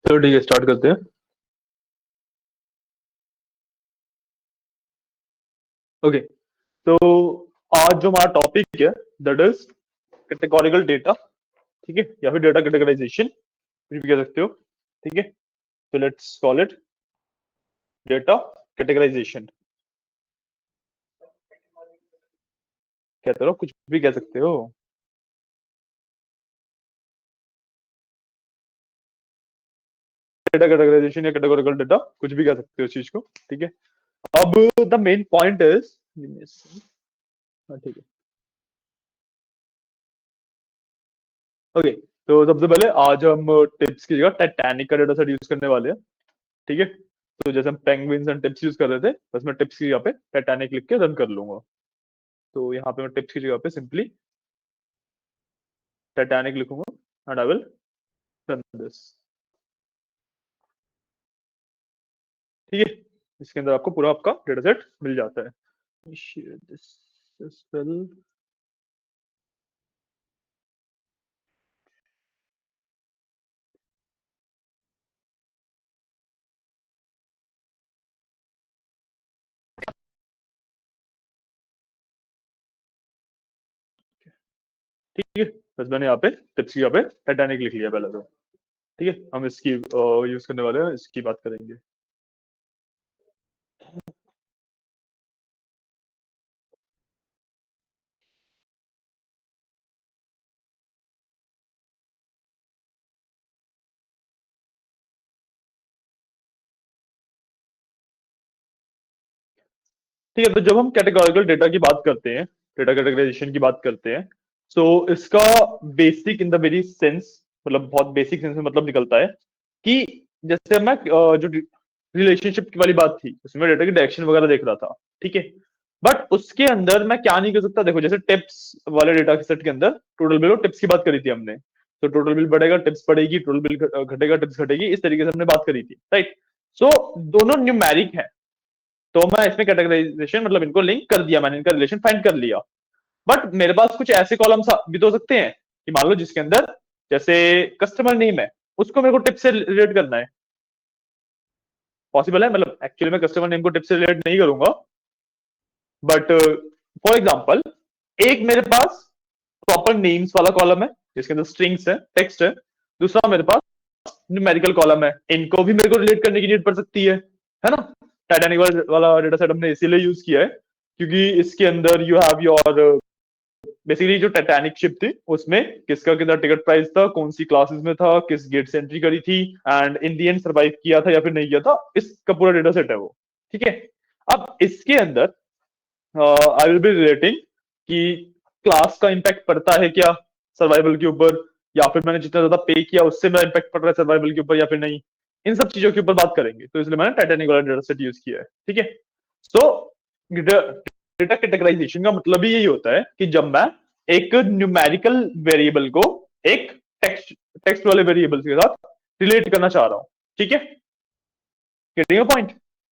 चलो ठीक है, स्टार्ट करते हैं। ओके, तो आज जो हमारा टॉपिक है दैट इज कैटेगोरिकल डेटा। ठीक है, या फिर डेटा कैटेगराइजेशन, कुछ भी कह सकते हो। ठीक है, तो let's call it data categorization. कहते रहो, कुछ भी कह सकते हो। डेटा कैटेगराइजेशन या कैटेगोरिकल डेटा, कुछ भी कह सकते हो उस चीज को। ठीक है, अब द मेन पॉइंट इज, ठीक है, ओके। तो सबसे पहले आज हम टिप्स की जगह टाइटैनिक का डेटा सेट यूज करने वाले हैं। ठीक है, तो जैसे हम पेंगुइन्स एंड टिप्स यूज कर रहे थे, बस मैं टिप्स की जगह पे टाइटैनिक लिख के रन कर लूंगा। तो यहाँ पे मैं टिप्स की जगह पे सिंपली टाइटैनिक लिखूंगा and I will run this. ठीक है, इसके अंदर आपको पूरा आपका डेटा सेट मिल जाता है। Share this as well. ठीक है, बस मैंने यहाँ पे टिप्स की यहाँ पे टाइटैनिक लिख लिया पहले तो। ठीक है, हम इसकी यूज करने वाले हैं, इसकी बात करेंगे। ठीक है, तो जब हम कैटेगोरिकल डेटा की बात करते हैं, डेटा कैटेगराइजेशन की बात करते हैं, तो इसका basic in the very sense, मतलब बहुत बेसिक सेंस में मतलब निकलता है कि जैसे मैं जो रिलेशनशिप की वाली बात थी, उसमें डेटा की डायरेक्शन वगैरह देख रहा था। ठीक है, बट उसके अंदर मैं क्या नहीं कर सकता। देखो, जैसे टिप्स वाले डेटा सेट के अंदर टोटल बिल और टिप्स की बात करी थी हमने, तो टोटल बिल बढ़ेगा, टिप्स बढ़ेगी, टोटल बिल घटेगा, टिप्स घटेगी, इस तरीके से हमने बात करी थी, राइट। सो दोनों न्यूमेरिक है, तो मैं इसमें कैटेगराइजेशन मतलब इनको लिंक कर दिया, मैंने इनका रिलेशन फाइंड कर लिया। बट मेरे पास कुछ ऐसे कॉलम्स भी तो हो सकते हैं कि मान लो जिसके अंदर जैसे कस्टमर नेम है, उसको मेरे को टिप से रिलेट करना है। पॉसिबल है, मतलब एक्चुअली मैं कस्टमर नेम को टिप से रिलेट नहीं करूंगा, बट फॉर एग्जाम्पल एक मेरे पास प्रॉपर नेम्स वाला कॉलम है जिसके अंदर स्ट्रिंग्स है, टेक्स्ट है। दूसरा मेरे पास न्यूमेरिकल कॉलम है, इनको भी मेरे को रिलेट करने की नीड पड़ सकती है ना। टाइटैनिक वाला डेटा सेट हमने इसीलिए यूज किया है क्योंकि इसके अंदर यू हैव योर बेसिकली जो टाइटैनिक शिप थी उसमें किसका कितना टिकट प्राइस था, कौन सी क्लासेस में था, किस गेट से एंट्री करी थी, and in the and survive किया था या फिर नहीं किया था, इसका पूरा डेटा सेट है वो। ठीक है, अब इसके अंदर आई विल बी रिलेटिंग कि क्लास का इम्पैक्ट पड़ता है क्या सर्वाइवल के ऊपर, या फिर मैंने जितना ज्यादा पे किया उससे मेरा इम्पैक्ट पड़ रहा है सर्वाइवल के ऊपर या फिर नहीं। इन सब चीजों के ऊपर बात करेंगे, तो इसलिए मैंने टाइटैनिक वाला डेटा सेट यूज किया है। ठीक है, सो डेटा कैटेगराइजेशन का मतलब ही यही होता है कि जब मैं एक न्यूमेरिकल वेरिएबल को एक टेक्स्ट टेक्स्ट वाले वेरिएबल के साथ रिलेट करना चाह रहा हूं। ठीक है, गेटिंग पॉइंट,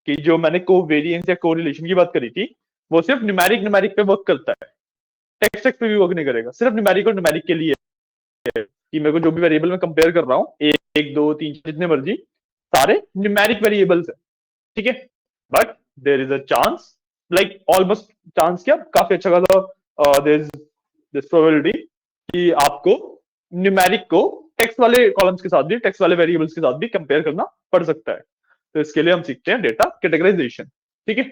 कि जो मैंने कोवेरिएंस या कोरिलेशन की बात करी थी वो सिर्फ न्यूमेरिक न्यूमेरिक पे वर्क करता है, टेक्स्ट टेक्स्ट पे भी वर्क नहीं करेगा, सिर्फ न्यूमेरिक और न्यूमेरिक के लिए है कि मेरे को जो भी वेरिएबल में कंपेयर कर रहा हूँ, एक दो तीन जितने मर्जी, सारे न्यूमेरिक वेरिएबल्स है। ठीक है, but there is a chance, like almost chance क्या, काफी अच्छा खासा देर इज दिस प्रोबेबिलिटी कि आपको न्यूमेरिक को टेक्स्ट वाले कॉलम्स के साथ भी, टेक्स्ट वाले वेरिएबल्स के साथ भी कंपेयर करना पड़ सकता है। तो इसके लिए हम सीखते हैं डेटा कैटेगराइजेशन। ठीक है,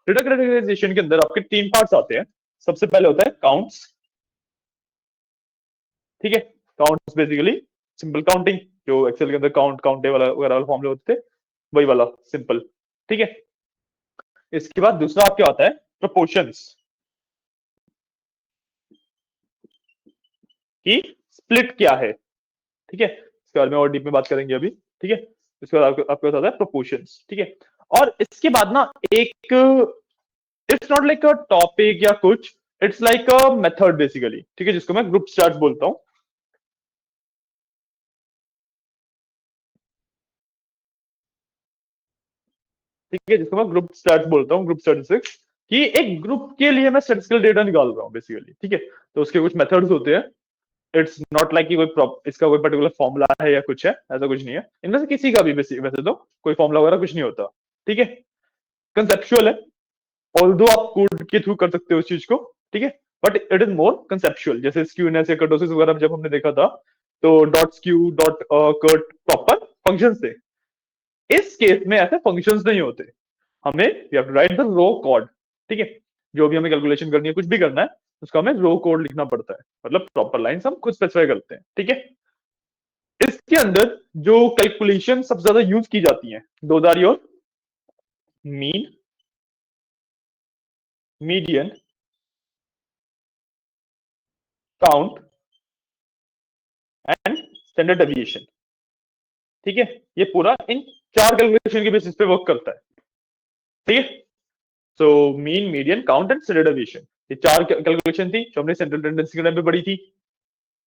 डेटा कैटेगराइजेशन के अंदर आपके तीन पार्ट्स आते हैं। सबसे पहले होता है काउंट्स। ठीक है, काउंट्स बेसिकली सिंपल काउंटिंग, जो एक्सेल के अंदर काउंट काउंटे वाला वगैरह वाला फॉर्मूले होते थे, वही वाला सिंपल। ठीक है, इसके बाद दूसरा आपके आता है प्रोपोर्शंस, की स्प्लिट क्या है। ठीक है, इसके बारे में और डीप में बात करेंगे अभी। ठीक है, इसके बाद आपके पास आता है प्रोपोर्शंस। ठीक है, और इसके बाद ना एक, it's not like a topic या कुछ, it's like a method basically. ठीक है, जिसको मैं ग्रुप चार्ट बोलता हूँ। ठीक है, जिसको मैं ग्रुप स्टैट्स बोलता हूँ, ग्रुप स्टैटिस्टिक्स, कि एक ग्रुप के लिए मैं स्टैटिस्टिकल डेटा निकाल रहा हूँ बेसिकली। ठीक है, तो उसके कुछ मेथड्स होते हैं। इट्स नॉट लाइक कि इसका कोई पर्टिकुलर फॉर्मूला है या कुछ है, ऐसा कुछ नहीं है। इनमें से किसी का भी वैसे तो कोई फॉर्मूला वगैरह कुछ नहीं होता, ठीक है। कंसेप्चुअल है, ऑल्दो आप कोड के थ्रू कर सकते हो उस चीज को, ठीक है, but it is more conceptual. जैसे स्क्यूनेस या कर्टोसिस वगैरह जब हमने देखा था, तो dot skew dot kurt proper functions थे। इस केस में ऐसे फंक्शंस नहीं होते, हमें we have to write the raw code, ठीक है। जो भी हमें कैलकुलेशन करनी है, कुछ भी करना है, उसका हमें रो कोड लिखना पड़ता है, मतलब प्रॉपर लाइंस हम खुद स्पेसिफाई करते हैं, ठीक है। इसके अंदर जो कैलकुलेशन सबसे ज्यादा यूज की जाती है, दो are your mean, median, count and standard deviation, ठीक है। ये पूरा इन चार कैलकुलेशन के बेसिस पे वर्क करता है, ठीक है। So mean, median, count and standard deviation, ये चार कैलकुलेशन थी जो हमने सेंट्रल टेंडेंसी के टाइम पे पढ़ी थी।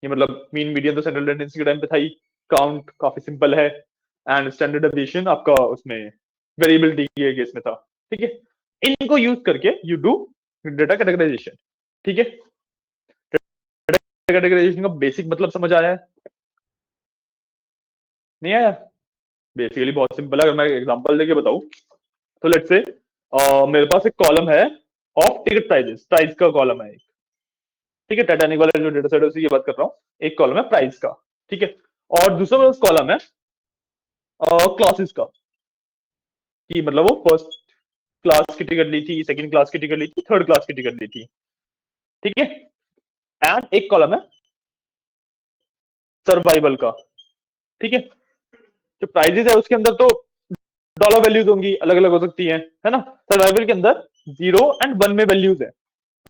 ये मतलब मीन मीडियन तो सेंट्रल टेंडेंसी के टाइम पे था ही, काउंट काफी सिंपल है, एंड स्टैंडर्ड डेविएशन आपका उसमें वेरिएबिलिटी के केस में था, ठीक है। इनको यूज करके यू डू डेटा कैटेगराइजेशन, ठीक है। कैटेगराइजेशन का बेसिक मतलब समझ आया है? नहीं आया? बेसिकली बहुत सिंपल है, अगर मैं एग्जांपल देके बताऊं, तो लेट्स से मेरे पास एक कॉलम है ऑफ टिकट प्राइजेस, प्राइस का कॉलम है एक, ठीक है। टाइटैनिक वाला जो डेटा सेट है उसी की बात कर रहा हूँ। एक कॉलम है प्राइस का, ठीक है, और दूसरा मेरे पास कॉलम है क्लासेस का, कि मतलब वो फर्स्ट क्लास की टिकट ली थी, सेकंड क्लास की टिकट ली थी, थर्ड क्लास की टिकट ली थी, ठीक है। एंड एक कॉलम है सर्वाइवल का, ठीक है। जो प्राइजेस है उसके अंदर तो डॉलर वैल्यूज होंगी, अलग अलग हो सकती है ना। सर्वाइवल के अंदर 0 और 1 में वैल्यूज है,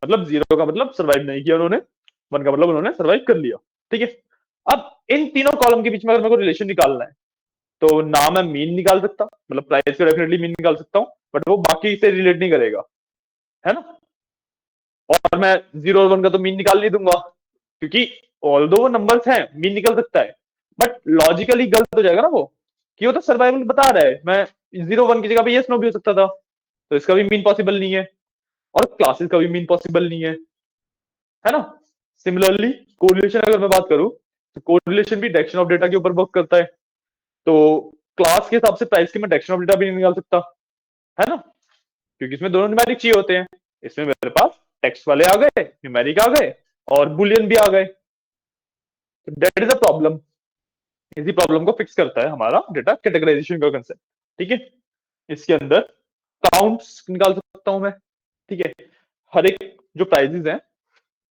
मतलब 0 का मतलब सर्वाइव नहीं किया उन्होंने, 1 का मतलब उन्होंने सर्वाइव कर लिया, ठीक है। अब इन तीनों कॉलम के बीच में अगर मेरे को रिलेशन निकालना है, तो ना मैं मीन निकाल सकता, मतलब प्राइस का डेफिनेटली मीन निकाल सकता हूँ, बट वो बाकी से रिलेट नहीं करेगा, है ना। और मैं 0 और 1 का तो मीन निकाल नहीं दूंगा, क्योंकि ऑल्दो वो नंबर्स हैं, मीन निकल सकता है, बट लॉजिकली गलत हो जाएगा ना वो, कि वो तो सर्वाइवल बता रहा है, मैं 0 1 की जगह पे यस नो भी हो सकता था, तो इसका भी मीन पॉसिबल नहीं है, और क्लासेस का भी मीन पॉसिबल नहीं है ना। सिमिलरली कोरिलेशन अगर मैं बात करूं, तो कोरिलेशन भी डायरेक्शन ऑफ डेटा के ऊपर वर्क करता है, तो क्लास के हिसाब से प्राइस की मैं डायरेक्शन ऑफ डेटा भी नहीं निकाल सकता, है ना, क्योंकि इसमें दोनों न्यूमेरिक चाहिए होते हैं। इसमें मेरे पास टेक्स्ट वाले आ गए, न्यूमेरिक आ गए, और बुलियन भी आ गए, तो दैट इज अ प्रॉब्लम। इसी प्रॉब्लम को फिक्स करता है हमारा डेटा कैटेगराइजेशन का कंसेप्ट, ठीक है। इसके अंदर काउंट्स निकाल सकता हूं मैं, ठीक है। हर एक जो प्राइजेस हैं,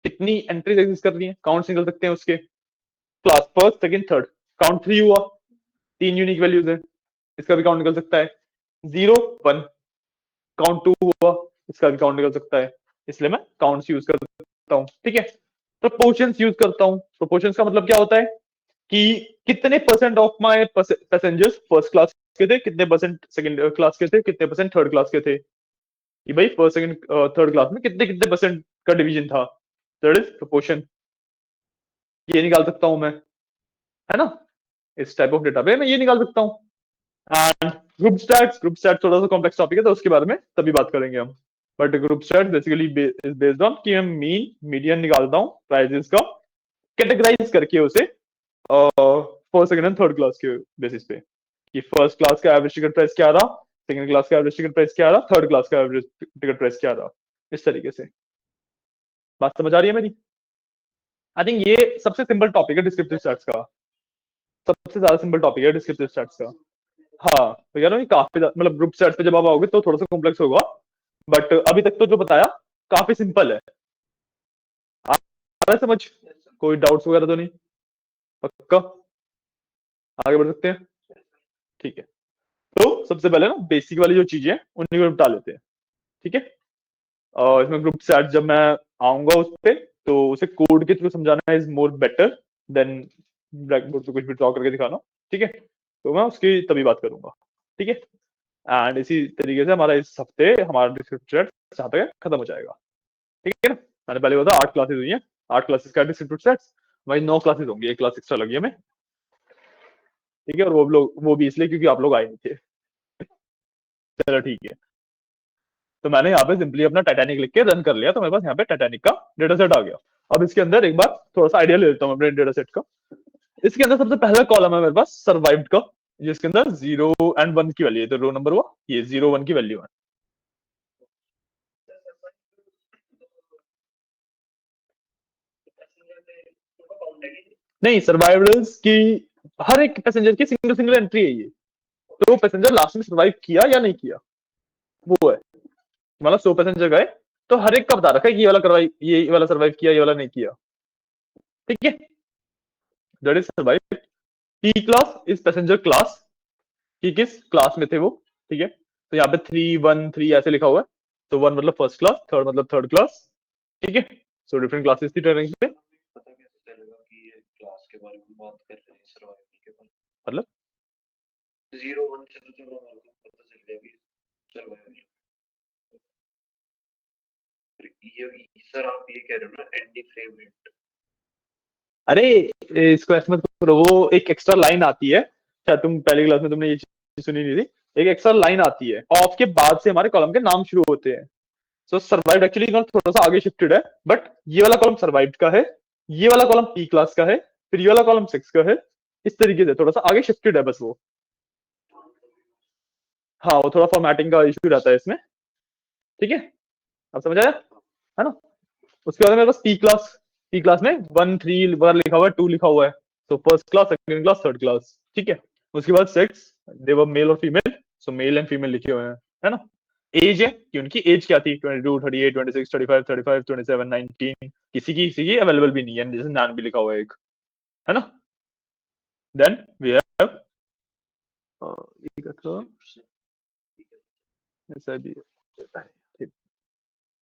कितनी एंट्रीज एग्जिस्ट कर रही हैं, काउंट्स निकल सकते हैं उसके। Class first second third, count 3 हुआ, 3 यूनिक वैल्यूज है, इसका भी काउंट निकल सकता है। 0 1, काउंट 2 हुआ, इसका भी काउंट निकल सकता है। इसलिए मैं काउंट्स यूज कर सकता हूँ, ठीक है। प्रोपोर्शंस यूज करता हूँ। प्रोपोर्शंस का मतलब क्या होता है, कि कितने percent of my passengers first class के थे, कितने परसेंट सेकंड क्लास के थे, कितने परसेंट थर्ड क्लास के थे, कि भाई फर्स्ट सेकंड थर्ड क्लास में कितने कितने परसेंट का डिवीजन था, दैट इज प्रोपोर्शन। ये निकाल सकता हूं मैं, है ना। इस टाइप ऑफ डेटा पे मैं ये निकाल सकता हूँ। एंड ग्रुप स्टैट्स थोड़ा सा कॉम्प्लेक्स टॉपिक है, तो उसके बारे में तभी बात करेंगे हम। But group stats basically is based on कि मैं मीन मीडियन निकालता हूँ प्राइजेस का, कैटेगराइज करके उसे first second and third class के बेसिस पे, कि फर्स्ट क्लास का एवरेज टिकट प्राइस क्या रहा, सेकंड क्लास का एवरेज टिकट प्राइस क्या रहा, थर्ड क्लास का एवरेज टिकट प्राइस क्या रहा, इस तरीके से। बात समझ आ रही है मेरी? आई थिंक ये सबसे सिंपल टॉपिक है डिस्क्रिप्टिव स्टैट्स का, सबसे ज्यादा सिंपल टॉपिक है डिस्क्रिप्टिव स्टैट्स का। हाँ, तो यार ये काफी मतलब ग्रुप स्टैट्स पे जब आप आओगे तो थोड़ा सा कॉम्प्लेक्स होगा, बट अभी तक तो जो बताया काफी सिंपल है। आ रहा है समझ? कोई डाउट्स वगैरह तो नहीं? पक्का आगे बढ़ सकते हैं? ठीक है, तो सबसे पहले ना बेसिक वाली जो चीजें उन्हीं को निपटा लेते हैं, ठीक है। इसमें ग्रुप चैट जब मैं आऊंगा उस पे, तो उसे कोड के थ्रू समझाना is more better than black board पे कुछ भी ड्रॉ करके दिखाना, ठीक है। तो मैं उसकी तभी बात करूंगा, ठीक है। एंड इसी तरीके से हमारा इस हफ्ते हमारा डिस्क्रिप्ट जहाँ तक है खत्म हो जाएगा, ठीक है ना। मैंने पहले बताया 8 क्लासेस हुई हैं, 8 क्लासेस का डिस्क्रिप्ट सेट्स, वही 9 क्लासेस होंगी, एक क्लास एक्स्ट्रा लगी है हमें, ठीक है। और वो भी इसलिए क्योंकि आप लोग आए नहीं थे। चलो ठीक है, तो मैंने यहाँ पे सिंपली अपना टाइटैनिक लिख के रन कर लिया, तो मेरे पास यहाँ पे टाइटैनिक का डेटा सेट आ गया। अब इसके अंदर एक बार थोड़ा सा आइडिया ले लेता हूँ अपने डेटा सेट का। इसके अंदर सबसे पहला कॉलम है मेरे पास सर्वाइव्ड का, जिसके अंदर 0 और 1 की वैल्यू है, तो रो नंबर हुआ ये 0 1 की वैल्यू है। नहीं, सर्वाइवल्स की हर एक पैसेंजर की सिंगल सिंगल एंट्री है ये, तो पैसेंजर लास्ट में सर्वाइव किया या नहीं किया वो है। मतलब 100 पैसेंजर गए तो हर एक का बता रखा है ये वाला करवाई, ये वाला सर्वाइव किया, ये वाला नहीं किया। ठीक है, that is survive. P class is passenger class, कि किस क्लास में थे वो। ठीक है, तो यहाँ पे 3 1 3 ऐसे लिखा हुआ है, तो 1 मतलब फर्स्ट क्लास, थर्ड मतलब थर्ड क्लास। ठीक है, सो डिफरेंट क्लासेस थी ट्रेनिंग पे। पता कैसे चलेगा कि ये क्लास के बारे में बात कर रहे हैं, सर्वाइवल के बारे मतलब में? 0 1 से तो चलो पता चल गया कि सर्वाइवल। ये सर आप ये कह रहे हो ना एंटी फ्रेम हिट? अरे इसको ऐसे मत करो, वो एक एक्स्ट्रा लाइन आती है, शायद तुम पहली क्लास में तुमने ये चीज सुनी नहीं थी। एक एक्स्ट्रा लाइन आती है ऑफ के बाद से हमारे कॉलम के नाम शुरू होते हैं। सो सर्वाइव्ड एक्चुअली थोड़ा सा आगे शिफ्टेड है, बट ये वाला कॉलम सर्वाइव्ड का है, ये वाला कॉलम पी क्लास का है, फिर ये वाला कॉलम 6 का है। इस तरीके से थोड़ा सा आगे शिफ्टेड है बस वो। हाँ, वो थोड़ा फॉर्मेटिंग का इशू रहता है इसमें। ठीक है, अब समझ आया है ना। उसके बाद मेरे पास पी क्लास में 1 3 बार लिखा हुआ है, 2 लिखा हुआ है, तो first class, second class, third class. ठीक है, उसके बाद सेक्स, देवर मेल और female, so male and female लिखे हुए हैं, है ना। एज है कि उनकी एज क्या थी, 22 38 26 35 35 27 19, किसी की अवेलेबल भी नहीं है, जैसे नान भी लिखा हुआ है एक, है ना। देन वी हैव ऐसा भी ठीक,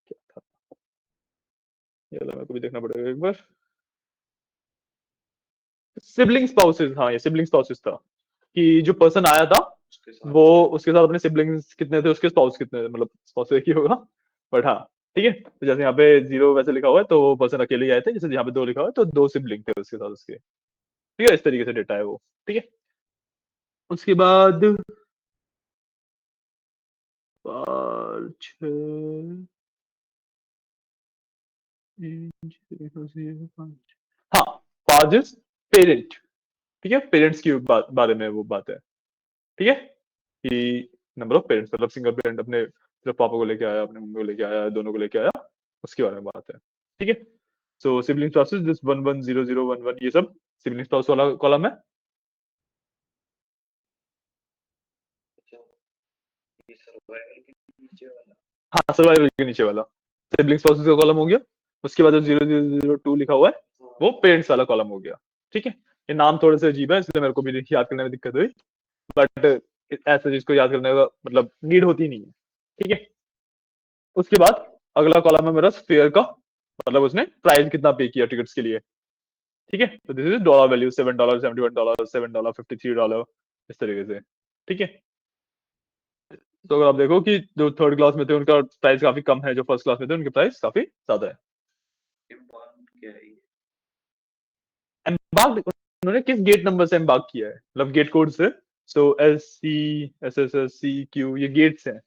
क्या था ये वाला मेरे को भी देखना पड़ेगा एक बार। सिबलिंग स्पाउसेस, हाँ ये सिबलिंग स्पाउसेस था, कि जो पर्सन आया था उसके साथ वो उसके साथ अपने सिबलिंग्स कितने थे, उसके स्पाउस कितने थे, मतलब स्पाउस एक ही होगा, बट हाँ। ठीक है, तो जैसे यहाँ पे 0 वैसे लिखा हुआ है तो वो पर्सन अकेले ही आए थे, जैसे यहाँ पे 2 लिखा हुआ है तो 2 सिबलिंग थे उसके साथ उसके। ठीक है, इस तरीके से डेटा है वो। ठीक है, उसके बाद 5 6 हाँ, 5 इज पेरेंट। ठीक है, पेरेंट्स की बारे में वो बात है। ठीक है, कि नंबर ऑफ पेरेंट्स, मतलब सिंगल पेरेंट अपने सिर्फ पापा को लेके आया, अपने मम्मी को लेके आया, दोनों को लेके आया, उसके बारे में बात है। ठीक है, सो सिबलिंग स्पाउसेस दिस 1 1 0 0 1 1 ये सब सिबलिंग स्पाउस वाला कॉलम है। अच्छा, ये सर्वाइवल के नीचे वाला। हाँ, सर्वाइवल के नीचे वाला सिबलिंग स्पाउसेस का कॉलम हो गया। उसके बाद जो 0 0 0 2 लिखा हुआ है वो पेरेंट्स वाला कॉलम हो गया। ठीक है, ये नाम थोड़े से अजीब है, इसलिए मेरे को भी याद करने में दिक्कत हुई, बट ऐसा जिसको याद करने का मतलब नीड होती नहीं है। ठीक है, उसके बाद अगला कॉलम है मेरा फेयर का, मतलब उसने प्राइस कितना पे किया टिकट्स के लिए। ठीक है, तो दिस इज डॉलर वैल्यू, $7 $71 $7 $53, इस तरीके से। ठीक है, तो अगर आप देखो कि जो थर्ड क्लास में थे उनका प्राइस काफी कम है, जो फर्स्ट क्लास में थे उनके प्राइस काफी ज्यादा है। इम्बाउंड क्या है ये? एम्बार्क उन्होंने किस गेट नंबर से एम्बार्क किया है, मतलब गेट कोड से। सो SC SS SC Q ये गेट्स हैं,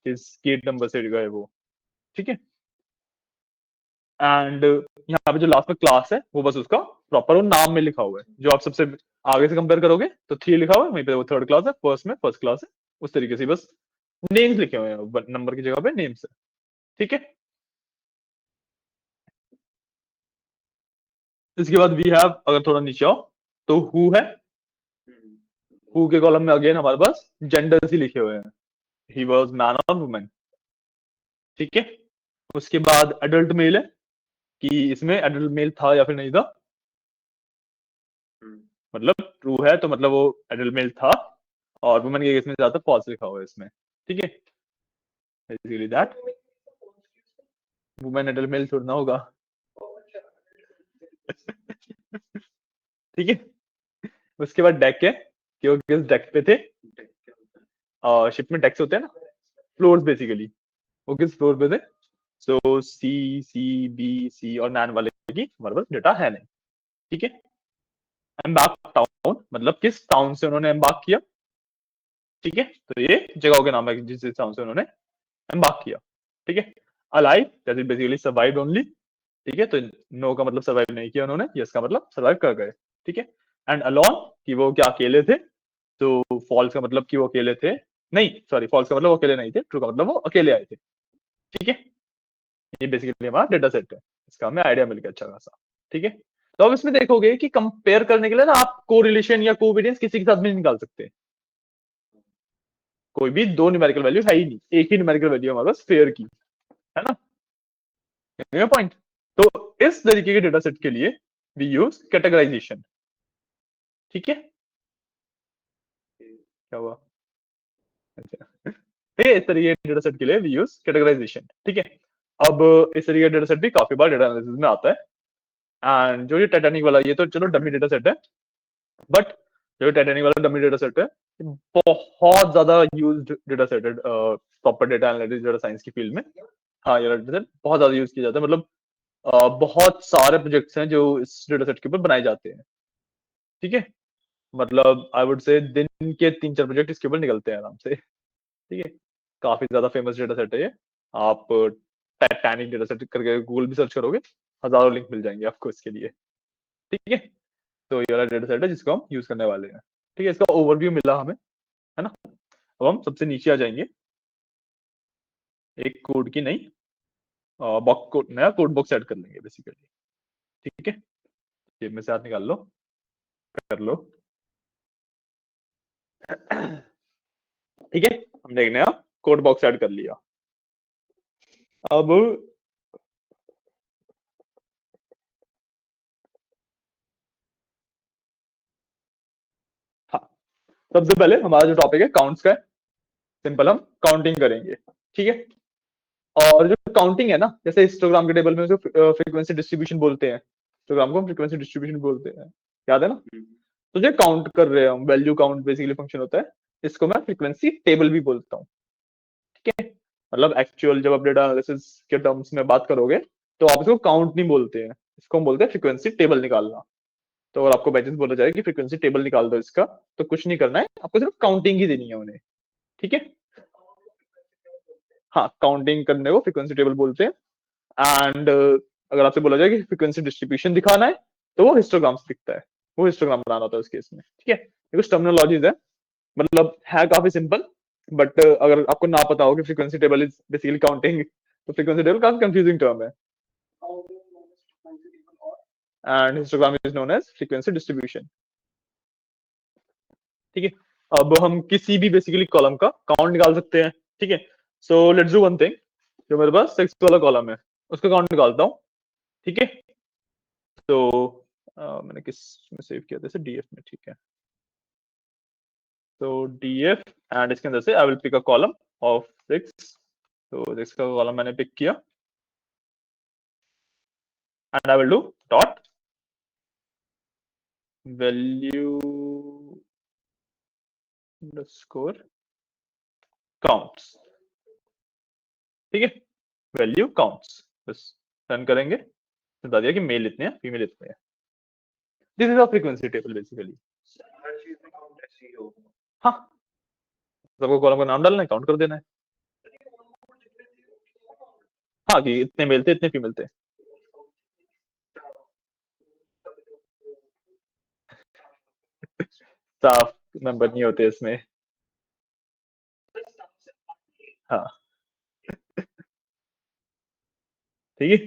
किस गेट नंबर से गए वो। ठीक है, एंड यहाँ पे जो लास्ट में क्लास है वो बस उसका प्रॉपर वो नाम में लिखा हुआ है, जो आप सबसे आगे से कंपेयर करोगे तो 3 लिखा हुआ है, वहीं पे वो थर्ड क्लास है, फर्स्ट में फर्स्ट क्लास है, उस तरीके से बस नेम्स लिखे हुए हैं, नंबर की जगह पे नेम्स है। ठीक है, इसके बाद वी हैव, अगर थोड़ा नीचे आओ तो हु है। हु के कॉलम में अगेन हमारे पास जेंडर्स ही लिखे हुए हैं, ही वाज मैन और वुमेन। ठीक है, उसके बाद एडल्ट मेल है, कि इसमें एडल्ट मेल था या फिर नहीं था, मतलब ट्रू है तो मतलब वो एडल्ट मेल था, और वुमेन के केस में ज्यादा फॉल्स लिखा हुआ है इसमें। ठीक है, basically that women adult mail छोड़ना होगा। ठीक है, उसके बाद डेक है, कि वो किस डेक पे थे। शिप में डेक्स होते हैं ना, फ्लोर्स बेसिकली, वो किस फ्लोर पे थे। सो C C B C और नैन वाले की हमारे पास डेटा है नहीं। ठीक है, एम्बार्क टाउन मतलब किस टाउन से उन्होंने एम्बार्क किया। ठीक है, तो ये जगहों के नाम है जिस टाउन से उन्होंने एम्बार्क किया। ठीक है, alive that is basically survived only, ठीक है, तो नो का मतलब सर्वाइव नहीं किया उन्होंने, यस का मतलब सर्वाइव कर गए। ठीक है, एंड अलोन कि वो क्या अकेले थे, तो फॉल्स का मतलब कि वो अकेले थे नहीं, सॉरी, फॉल्स का मतलब वो अकेले नहीं थे, ट्रू का मतलब वो अकेले आए थे। ठीक है, ये बेसिकली हमारा डेटा सेट है, इसका हमें आइडिया मिल गया अच्छा खासा। ठीक है, तो अब इसमें देखोगे कि कंपेयर करने के लिए ना आप कोरिलेशन या कोवेरियंस किसी के साथ भी नहीं निकाल सकते। कोई भी दो न्यूमेरिकल वैल्यू है ही नहीं, एक ही न्यूमेरिकल वैल्यू हमारे पास फेयर की, है ना, पॉइंट। तो इस तरीके के डेटा सेट के लिए वी यूज कैटेगराइजेशन। ठीक है, क्या हुआ, अच्छा, ठीक है, इस तरीके के डेटा सेट के लिए वी यूज कैटेगराइजेशन। ठीक है, अब इस तरीके का डेटा सेट भी काफी बार डेटा एनालिसिस में आता है। एंड जो ये टाइटैनिक वाला, ये तो चलो डमी डेटा सेट है, बट जो टाइटैनिक वाला डमी डेटा सेट है, ये बहुत ज्यादा यूज्ड डेटा सेट है proper data analytics, data science की फील्ड में। हाँ, ये डेटा सेट बहुत ज्यादा यूज किया जाता है, मतलब बहुत सारे प्रोजेक्ट्स हैं जो इस डेटा सेट के ऊपर बनाए जाते हैं। ठीक है, मतलब आई वुड से दिन के 3-4 प्रोजेक्ट इसके ऊपर निकलते हैं आराम से। ठीक है, काफी ज्यादा फेमस डेटा सेट है ये। आप टाइटैनिक डेटा सेट करके गूगल भी सर्च करोगे, हजारों लिंक मिल जाएंगे आपको इसके लिए। ठीक है, तो ये वाला डेटा सेट है जिसको हम यूज करने वाले हैं। ठीक है, इसका ओवरव्यू मिला हमें, है ना। अब हम सबसे नीचे आ जाएंगे, एक कोड की नई बॉक्स कोड, नया कोड बॉक्स ऐड कर लेंगे बेसिकली। ठीक है, जेब में से हाथ निकाल लो, कर लो। ठीक है, हमने एक नया कोड बॉक्स ऐड कर लिया। अब हाँ, सबसे पहले हमारा जो टॉपिक है काउंट्स का है, सिंपल हम काउंटिंग करेंगे। ठीक है, और जो काउंटिंग है ना, जैसे हिस्टोग्राम के टेबल में जो फ्रीक्वेंसी डिस्ट्रीब्यूशन बोलते हैं, हिस्टोग्राम को हम फ्रीक्वेंसी डिस्ट्रीब्यूशन बोलते हैं, याद है ना। तो जो काउंट कर रहे हैं हम, वैल्यू काउंट बेसिकली फंक्शन होता है, इसको मैं फ्रीक्वेंसी टेबल भी बोलता हूँ। ठीक है, मतलब एक्चुअल जब आप डेटा एनालिसिस के टर्म्स में बात करोगे, तो आप इसको काउंट नहीं बोलते हैं, इसको हम बोलते हैं फ्रीक्वेंसी टेबल निकालना। तो अगर आपको बैचेस बोला जाए कि फ्रीक्वेंसी टेबल निकाल दो इसका, तो कुछ नहीं करना है, आपको सिर्फ काउंटिंग ही देनी है उन्हें। ठीक है, हाँ, काउंटिंग करने को फ्रीक्वेंसी टेबल बोलते हैं। एंड अगर आपसे बोला जाए कि फ्रीक्वेंसी डिस्ट्रीब्यूशन दिखाना है, तो वो हिस्टोग्राम से दिखता है, वो हिस्टोग्राम बनाना होता है उस केस में। ठीक है, ये कुछ टर्मिनोलॉजीज है, मतलब है काफी सिंपल, बट अगर आपको ना पता हो कि frequency table is basically counting, तो फ्रीक्वेंसी टेबल काफी कंफ्यूजिंग टर्म है। And histogram is known as frequency distribution. ठीक है, अब हम किसी भी बेसिकली कॉलम का काउंट निकाल सकते हैं। ठीक है, so let's do one thing, जो मेरे पास सिक्स वाला कॉलम है, उसका काउंट निकालता हूँ। ठीक है, तो मैंने किस में सेव किया था, डीएफ में। ठीक है, तो डीएफ, एंड इसके अंदर से I will pick a column of 6। तो 6 का कॉलम मैंने पिक किया, and I will do dot value underscore counts. ठीक है, वैल्यू काउंट्स, बस रन करेंगे, बता दिया कि मेल इतने हैं, फीमेल इतने हैं। This is a frequency table basically. हर चीज में काउंट ऐसे ही होगा। हाँ, सबको कॉलम का नाम डालना है, काउंट कर देना है। हाँ, कि इतने मेल थे, इतने फीमेल थे। साफ नंबर नहीं होते इसमें। हाँ, ठीक है।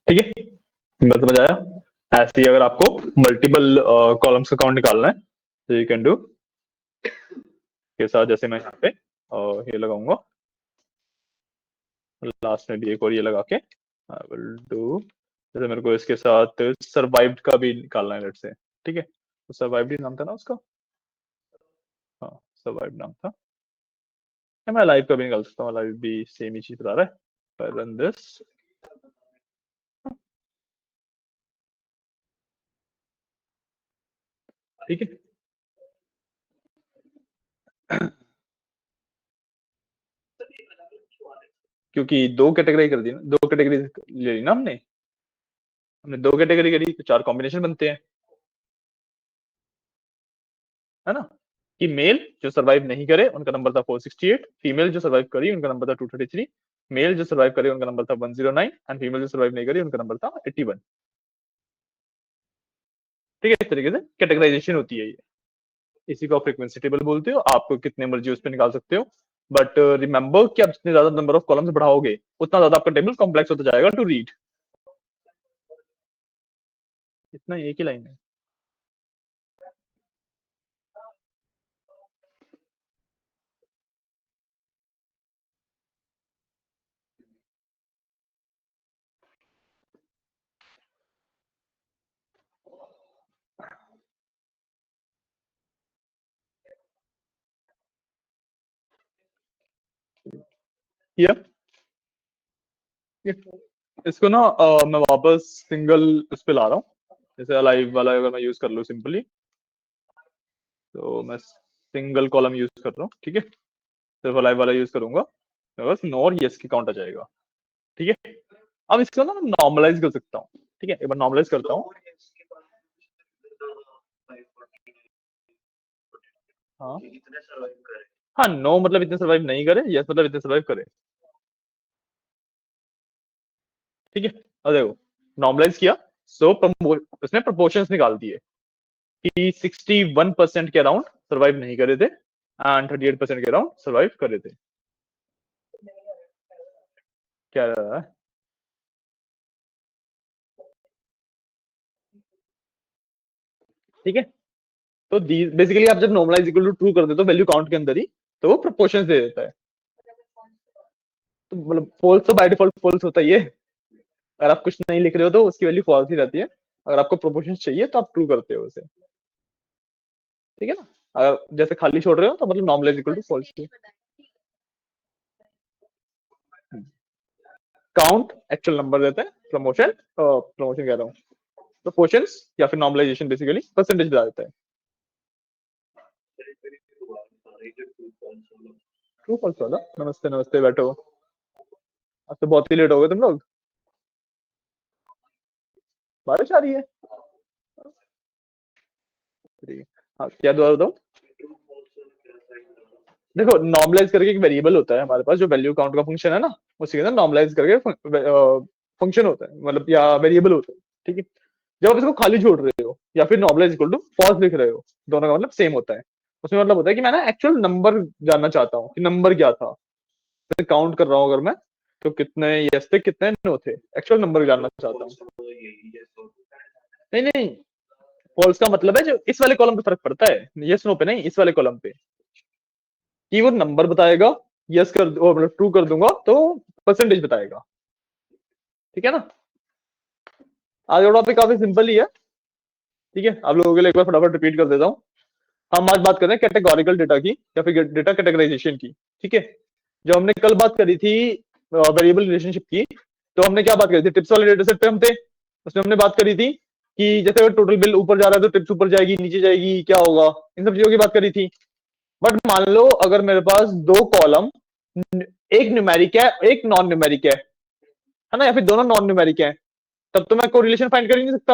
ठीक है, मैं समझ आया। ऐसे ही अगर आपको मल्टीपल कॉलम्स का काउंट निकालना है, तो यू कैन डू के साथ, जैसे मैं यहाँ पे ये लगाऊंगा, लास्ट में भी एक और ये लगा के आई विल डू, जैसे मेरे को इसके साथ सर्वाइव्ड का भी निकालना है, लेट्स से। ठीक है, तो सर्वाइव्ड ही नाम था ना उसका, हाँ, सर्वाइव्ड नाम था। मैं लाइव का भी निकाल सकता हूँ, लाइव भी सेम ही चीज बता रहा है। रन दिस, ठीक है, क्योंकि दो कैटेगरी कर दी ना, दो कैटेगरी ले ली ना हमने दो कैटेगरी करी तो चार कॉम्बिनेशन बनते हैं, है ना। कि मेल जो सरवाइव नहीं करे उनका नंबर था 468, फीमेल जो सरवाइव करी उनका नंबर था 233, मेल जो सरवाइव करे उनका नंबर था 109 एंड फीमेल जो सरवाइव नहीं करी उनका नंबर था 81। ठीक है, इस तरीके से कैटेगराइजेशन होती है ये, इसी को फ्रीक्वेंसी टेबल बोलते हो। आपको कितने मर्जी उस पर निकाल सकते हो, बट रिमेंबर कि आप जितने ज्यादा नंबर ऑफ कॉलम्स बढ़ाओगे उतना ज्यादा आपका टेबल कॉम्प्लेक्स होता जाएगा टू रीड। इतना एक ही लाइन है। या इसको ना मैं वापस सिंगल उस पे ला रहा हूँ, जैसे अलाइव वाला अगर मैं यूज कर लूँ सिंपली, तो मैं सिंगल कॉलम यूज कर रहा हूँ। ठीक है, सिर्फ अलाइव वाला यूज करूंगा, तो बस नो और यस की काउंट आ जाएगा। ठीक है, अब इसको ना मैं नॉर्मलाइज कर सकता हूँ। ठीक है, एक बार नॉर्मलाइज करता हूँ। हाँ इतने सर्वाइव करे। हाँ, नो मतलब इतने सर्वाइव नहीं करे, यस मतलब इतने सर्वाइव करे। ठीक है, अब देखो नॉर्मलाइज किया, सो उसने प्रोपोर्शंस निकाल दिए कि 61% के अराउंड सर्वाइव नहीं करे थे एंड 38% के अराउंड सर्वाइव करे थे। क्या रहा है? ठीक है, तो बेसिकली आप जब नॉर्मलाइज इक्वल टू ट्रू कर देते हो वैल्यू काउंट के अंदर ही, तो वो प्रोपोर्शंस दे देता है। तो मतलब फॉल्स तो बाय डिफॉल्ट फॉल्स होता ही है, अगर आप कुछ नहीं लिख रहे हो तो उसकी वैल्यू फॉल्स ही रहती है। अगर आपको प्रोपोर्शंस चाहिए तो आप ट्रू करते हो उसे। ठीक है ना, अगर जैसे खाली छोड़ रहे हो तो मतलब normalize equal to false. Count actual number देता है, प्रमोशन प्रमोशन कह रहा हूँ, प्रोपोर्शंस या फिर नॉर्मलाइजेशन बेसिकली परसेंटेज बता देता है। ट्रू फॉल्स वाला। नमस्ते नमस्ते, बैठो। आज तो बहुत ही लेट हो गए तुम लोग, बारिश आ रही है। हाँ, क्या दोबारा बताओ। देखो नॉर्मलाइज करके एक वेरिएबल होता है हमारे पास, जो वैल्यू काउंट का फंक्शन है ना, उसके अंदर नॉर्मलाइज करके फंक्शन होता है, मतलब या वेरिएबल होता है। ठीक है, जब आप इसको खाली छोड़ रहे हो या फिर नॉर्मलाइज इक्वल टू फॉल्स लिख रहे हो, दोनों का मतलब सेम होता है। उसमें मतलब होता है कि मैं ना एक्चुअल नंबर जानना चाहता हूँ कि नंबर क्या था, काउंट कर रहा हूँ अगर मैं, तो कितने यस थे कितने नो थे, एक्चुअल नंबर जानना चाहता हूँ। नहीं नहीं, फॉल्स का मतलब है जो इस वाले कॉलम पे फर्क पड़ता है, यस नो पे नहीं, इस वाले कॉलम पे, कि वो नंबर बताएगा, यस कर मतलब ट्रू कर दूंगा तो परसेंटेज बताएगा। ठीक है ना, आगे टॉपिक काफी सिंपल ही है। ठीक है, आप लोगों के लिए एक बार फटाफट रिपीट कर देता हूँ। हम आज बात कर रहे हैं कैटेगोरिकल डेटा की या फिर डेटा कैटेगराइजेशन की। ठीक है, जो हमने कल बात करी थी वेरिएबल रिलेशनशिप की, तो हमने क्या बात करी थी, टिप्स वाले डेटा सेट पे हम थे। उसमें हमने बात करी थी कि जैसे अगर टोटल बिल ऊपर जा रहा है तो टिप्स ऊपर जाएगी नीचे जाएगी, क्या होगा, इन सब चीजों की बात करी थी। बट मान लो अगर मेरे पास दो कॉलम, एक न्यूमेरिक है एक नॉन न्यूमेरिक है ना, या फिर दोनों नॉन न्यूमेरिक है, तब तो मैं कोरिलेशन फाइंड कर ही नहीं सकता,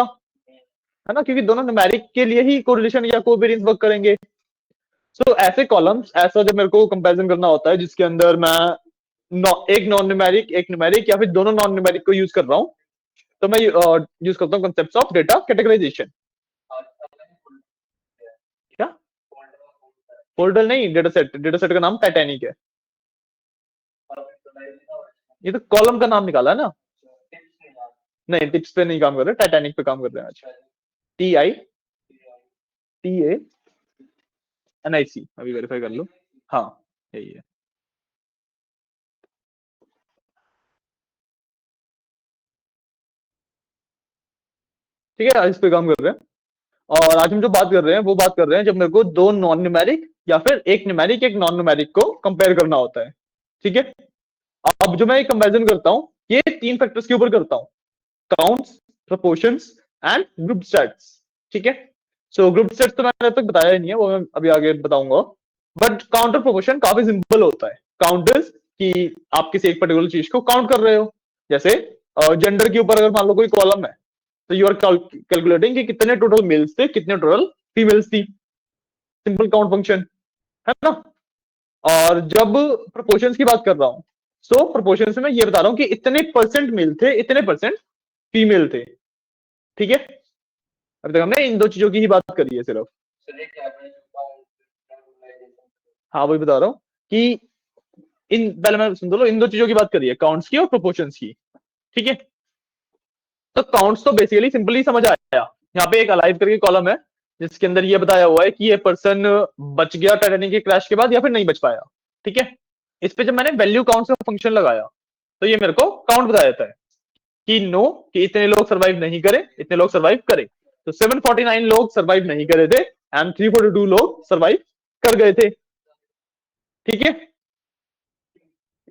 है ना, क्योंकि दोनों न्यूमेरिक के लिए ही कोरिलेशन या कोवेरिएंस वर्क करेंगे। सो ऐसे कॉलम्स, ऐसा जब मेरे को कंपैरिजन करना होता है जिसके अंदर मैं एक नॉन न्यूमेरिक एक न्यूमेरिक या फिर दोनों नॉन न्यूमेरिक को यूज कर रहा हूं, तो मैं यूज करता हूँ कंसेप्ट ऑफ डेटा कैटेगराइजेशन। क्या? फोल्डर नहीं, डेटा सेट का नाम टाइटैनिक है। ये तो कॉलम का नाम निकाला है ना। नहीं, टिप्स पे नहीं काम कर रहे, टाइटैनिक पे काम कर रहे हैं आज। TITANIC, अभी वेरीफाई कर लो। हाँ, यही है। ठीक है, इस पे काम कर रहे हैं। और आज हम जो बात कर रहे हैं वो बात कर रहे हैं जब मेरे को दो नॉन न्यूमेरिक या फिर एक न्यूमेरिक एक नॉन न्यूमेरिक को कंपेयर करना होता है। ठीक है, अब जो मैं कंपैरिजन करता हूं ये तीन फैक्टर्स के ऊपर करता हूं, counts, proportions and group stats. ठीक है, सो ग्रुप सेट तो मैंने अब तक बताया ही नहीं है, वो मैं अभी आगे बताऊंगा। बट काउंटर प्रोपोर्शन काफी सिंपल होता है। काउंटर्स कि आप किसी एक पर्टिकुलर चीज को काउंट कर रहे हो। जैसे जेंडर के ऊपर अगर मान लो कोई कॉलम है, तो यू आर कैलकुलेटिंग कि कितने टोटल मेल्स थे, कितने टोटल फीमेल्स थी। सिंपल काउंट फंक्शन है ना। और जब प्रोपोर्शंस की बात कर रहा हूं, सो प्रोपोर्शंस में ये बता रहा हूं कि इतने परसेंट मेल थे, इतने परसेंट फीमेल थे। ठीक है, अभी तक हमने इन दो चीजों की ही बात करी है सिर्फ। सर ये क्या है हाँ वही बता रहा हूँ कि इन, पहले मैं सुन लो, इन दो चीजों की बात करी है, काउंट्स की और प्रोपोर्शंस की। ठीक है, तो काउंट्स तो बेसिकली सिंपली समझ आया। यहाँ पे एक अलाइव करके कॉलम है जिसके अंदर ये बताया हुआ है कि ये पर्सन बच गया टाइटैनिक के क्रैश के बाद या फिर नहीं बच पाया। ठीक है, इस पे जब मैंने वैल्यू काउंट का फंक्शन लगाया, तो ये मेरे को काउंट बता देता है कि नो, कि इतने लोग सरवाइव नहीं करे, इतने लोग सरवाइव करे। तो 749 लोग सरवाइव नहीं करे थे एंड 342 लोग सरवाइव कर गए थे। ठीक है,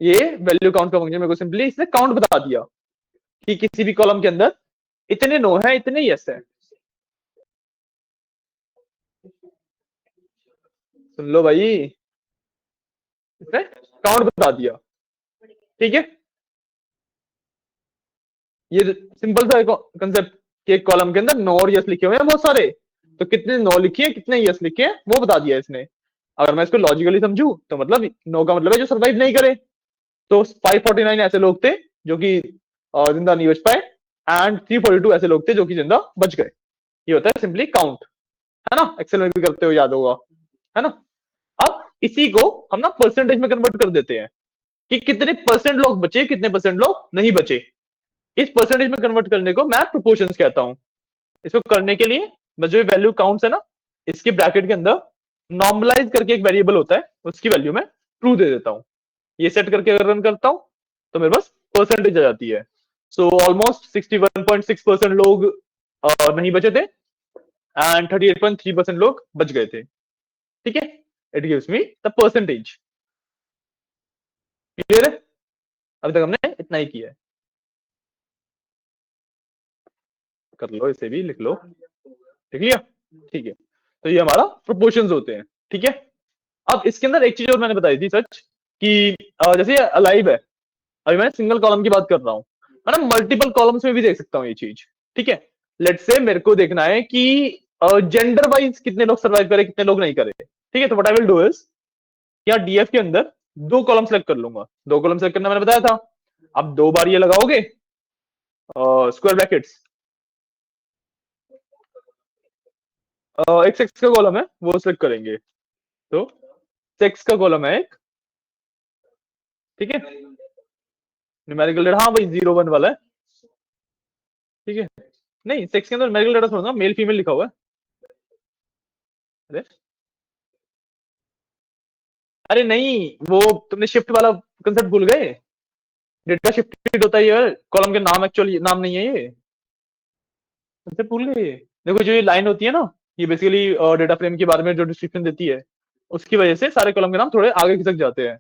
ये वैल्यू काउंट का फंक्शन मेरे को सिंपली इसने काउंट बता दिया कि किसी भी कॉलम के अंदर इतने नो है, इतने यस है। सुन लो भाई, इसने काउंट बता दिया। ठीक है, ये सिंपल सा कंसेप्ट कि एक कॉलम के अंदर नो और यस लिखे हुए हैं बहुत सारे, तो कितने नो लिखे हैं, कितने यस लिखे हैं, वो बता दिया इसने। अगर मैं इसको लॉजिकली समझू तो मतलब नो का मतलब है जो सरवाइव नहीं करे। तो 549 ऐसे लोग थे जो कि जिंदा नहीं बच पाए एंड 342 ऐसे लोग थे जो कि जिंदा बच गए। ये होता है सिंपली काउंट, है ना। एक्सेल में भी करते हो, याद होगा, है ना। अब इसी को हम ना परसेंटेज में कन्वर्ट कर देते हैं कि कितने परसेंट लोग बचे, कितने परसेंट लोग नहीं बचे। इस परसेंटेज में कन्वर्ट करने को मैं प्रोपोर्शंस कहता हूं। इसको करने के लिए मैं जो वैल्यू काउंट्स है ना, इसके ब्रैकेट के अंदर नॉर्मलाइज करके एक वेरिएबल होता है, उसकी वैल्यू में ट्रू दे देता हूं। ये सेट करके अगर रन करता हूं तो मेरे पास परसेंटेज आ जाती है। सो ऑलमोस्ट 61.6% लोग नहीं बचे थे एंड 38.3% लोग बच गए थे। ठीक है, it gives me the percentage. Clear है, अभी तक हमने इतना ही किया है। कर लो, इसे भी लिख लो। लिख लिया, ठीक है। तो ये हमारा प्रोपोर्शंस होते हैं। ठीक है, अब इसके अंदर एक चीज और मैंने बताई थी सच, कि जैसे अलाइव है, अभी मैं सिंगल कॉलम की बात कर रहा हूँ, मैं ना मल्टीपल कॉलम्स में भी देख सकता हूँ ये चीज। ठीक है, लेट से मेरे को देखना है कि जेंडर वाइज कितने लोग सर्वाइव करे, कितने लोग नहीं करे। ठीक है, तो what I will do is, या डीएफ के अंदर दो कॉलम सेलेक्ट कर लूंगा। दो कॉलम सेलेक्ट करना मैंने बताया था। अब दो बार ये लगाओगे स्क्वायर ब्रैकेट्स, एक सेक्स का कॉलम है वो सिलेक्ट करेंगे, तो सेक्स का कॉलम है एक। ठीक है, न्यूमेरिकल डेटा, हाँ भाई 0 1 वाला है। ठीक है, नहीं सेक्स के अंदर न्यूमेरिकल डेटा थोड़ा ना, मेल फीमेल लिखा हुआ है। अरे अरे नहीं, वो तुमने शिफ्ट वाला कंसेप्ट भूल गए। डेटा शिफ्टेड होता है ये, कॉलम के नाम एक्चुअली नाम नहीं है ये, कंसेप्ट भूल गए ये। देखो जो ये लाइन होती है ना, ये बेसिकली डेटा फ्रेम के बारे में जो डिस्क्रिप्शन देती है, उसकी वजह से सारे कॉलम के नाम थोड़े आगे खिसक जाते हैं।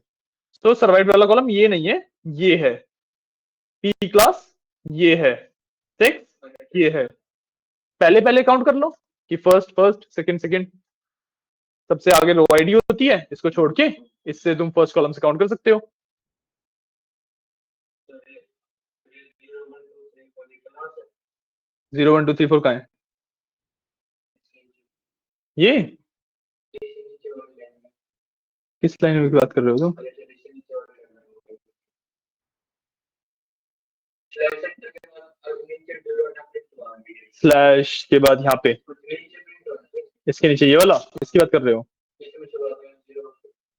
तो सर्वाइव वाला कॉलम ये नहीं है, ये है पी क्लास, ये है सेक्स, ये है। पहले पहले काउंट कर लो कि फर्स्ट फर्स्ट, सेकंड सेकंड, सबसे आगे रो आईडी होती है, इसको छोड़ के इससे तुम फर्स्ट कॉलम से काउंट कर सकते हो। 0 1 2 3 4 कहाँ है ये, किस लाइन में की बात कर रहे हो तुम। स्लैश के बाद यहाँ पे, इसके नीचे ये वाला, इसकी बात कर रहे हो।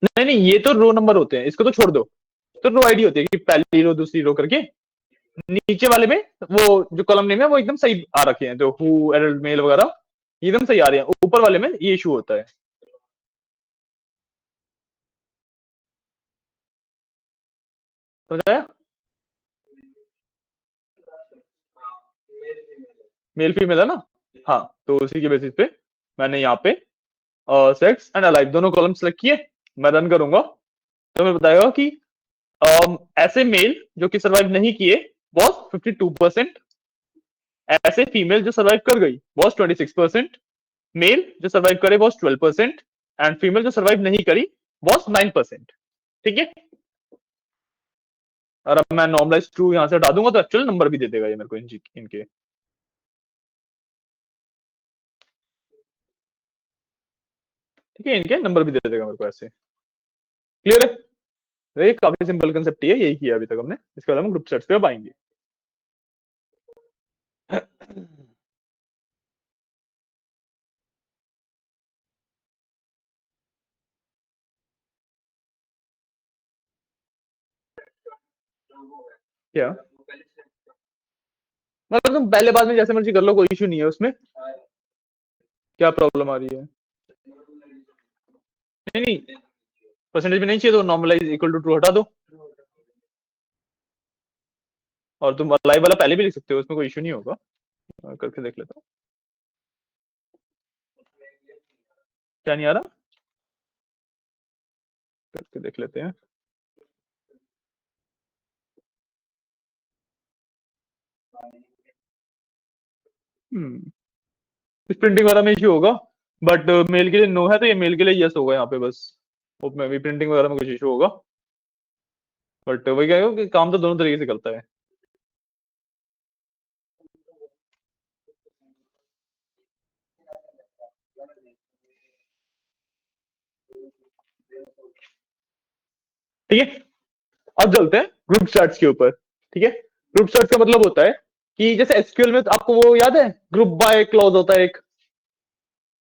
नहीं नहीं, ये तो रो नंबर होते हैं, इसको तो छोड़ दो। तो रो आईडी होती है कि पहली रो दूसरी रो करके। नीचे वाले में वो जो कॉलम नेम है वो एकदम सही आ रखे हैं, जो हु एडल्ट मेल वगैरह एकदम सही आ रहे हैं। ऊपर वाले में ये इशू होता है। समझ आया, मेल फीमेल है ना। हाँ, तो उसी के बेसिस पे मैंने यहाँ पे सेक्स एंड अलाइव दोनों कॉलम सेलेक्ट किए। मैं रन करूंगा तो मैं बताएगा कि ऐसे मेल जो कि सर्वाइव नहीं किए वॉज 52%, ऐसे फीमेल जो सर्वाइव कर गई वॉज 26%, मेल जो सर्वाइव करे वॉज 12% एंड फीमेल जो सर्वाइव नहीं करी वॉज 9%। ठीक है, और अब मैं नॉर्मलाइज ट्रू यहां से हटा दूंगा तो एक्चुअल नंबर भी दे देगा ये मेरे को इनके। ठीक है, इनके नंबर भी दे देगा मेरे को ऐसे। क्लियर है? ये काफी सिंपल कंसेप्ट है, यही किया अभी तक हमने। इसके बाद हम ग्रुप सेट्स पे अब आएंगे। क्या मतलब तुम पहले बाद में जैसे मर्जी कर लो, कोई इशू नहीं है उसमें। क्या प्रॉब्लम आ रही है? नहीं नहीं, परसेंटेज में नहीं चाहिए तो नॉर्मलाइज इक्वल टू ट्रू हटा दो, और तुम लाइव वाला पहले भी लिख सकते हो, उसमें कोई इशू नहीं होगा। करके देख लेता हूँ। क्या नहीं आ रहा? करके देख लेते हैं। इस प्रिंटिंग वगैरह में इशू होगा, बट मेल के लिए नो है तो ये मेल के लिए यस होगा यहाँ पे बस। होप में भी प्रिंटिंग वगैरह में कुछ इशू होगा, बट वही क्या है कि काम तो दोनों तरीके से करता है। ठीक है, अब चलते हैं ग्रुप चैट्स के ऊपर। ठीक है, ग्रुप चैट्स का मतलब होता है कि जैसे एसक्यूएल में तो आपको वो याद है, ग्रुप बाय क्लॉज होता है एक।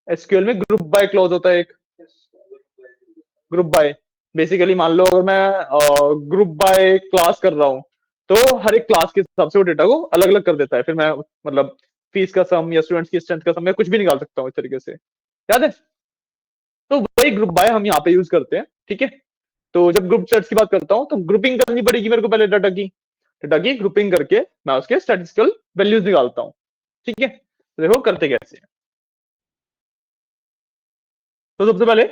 एसक्यूएल में ग्रुप बाय क्लॉज होता है एक। ग्रुप बाय बेसिकली मान लो अगर मैं ग्रुप बाय क्लास कर रहा हूँ तो हर एक क्लास के हिसाब से वो डेटा को अलग अलग कर देता है, फिर मैं मतलब फीस का सम या स्टूडेंट्स की स्ट्रेंथ का सम या कुछ भी निकाल सकता हूँ इस तरीके से। याद है? तो वही ग्रुप बाय हम यहाँ पे यूज करते हैं। ठीक है, तो जब ग्रुप सेट्स की बात करता हूँ तो ग्रुपिंग करनी पड़ेगी मेरे को पहले डाटा की ग्रुपिंग करके मैं उसके स्टैटिस्टिकल वैल्यूज निकालता हूँ। ठीक है, तो देखो करते कैसे हैं। तो सबसे पहले,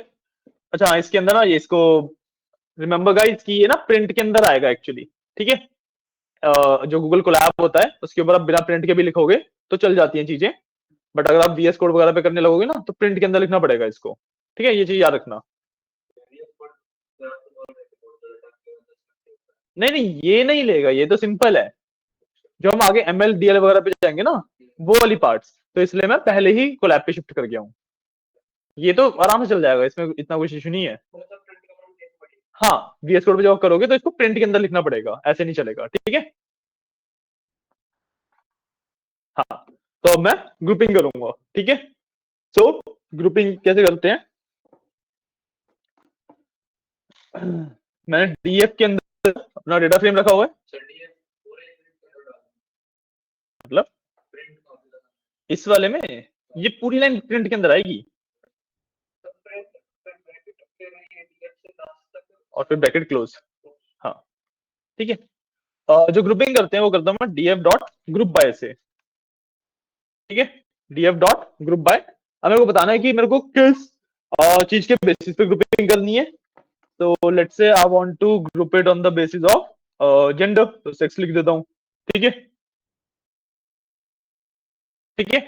अच्छा हाँ, इसके अंदर ना ये इसको रिमेंबर गाइस कि ये ना प्रिंट के अंदर आएगा एक्चुअली। ठीक है, जो गूगल कोलैब होता है उसके ऊपर आप बिना प्रिंट के भी लिखोगे तो चल जाती हैं चीजें, बट अगर आप VS कोड वगैरह पे करने लगोगे ना तो प्रिंट के अंदर लिखना पड़ेगा इसको। ठीक है, ये चीज याद रखना। नहीं नहीं, ये नहीं लेगा, ये तो सिंपल है। जो हम आगे ML DL वगैरह पे जाएंगे ना, वो वाली पार्ट्स, तो इसलिए मैं पहले ही कोलैब पे शिफ्ट कर गया हूँ। ये तो आराम से चल जाएगा, इसमें इतना कुछ इशू नहीं है। हाँ, VS कोड पे जब आप करोगे तो इसको प्रिंट के अंदर लिखना पड़ेगा, ऐसे नहीं चलेगा। ठीक है, हाँ, तो अब मैं ग्रुपिंग करूंगा। ठीक है, सो ग्रुपिंग कैसे करते हैं? मैंने DF के अंदर अपना डेटा फ्रेम रखा हुआ है, मतलब इस वाले में ये पूरी लाइन प्रिंट के अंदर आएगी और फिर ब्रैकेट क्लोज। हाँ, ठीक है, जो ग्रुपिंग करते हैं वो करता हूँ मैं DF डॉट ग्रुप बाय से। ठीक है, DF डॉट ग्रुप बाय। अब मेरे को बताना है कि मेरे को किस चीज के बेसिस पे ग्रुपिंग करनी है। तो let's say I want to group it on the basis of gender, तो सेक्स लिख देता हूँ। ठीक है, ठीक है,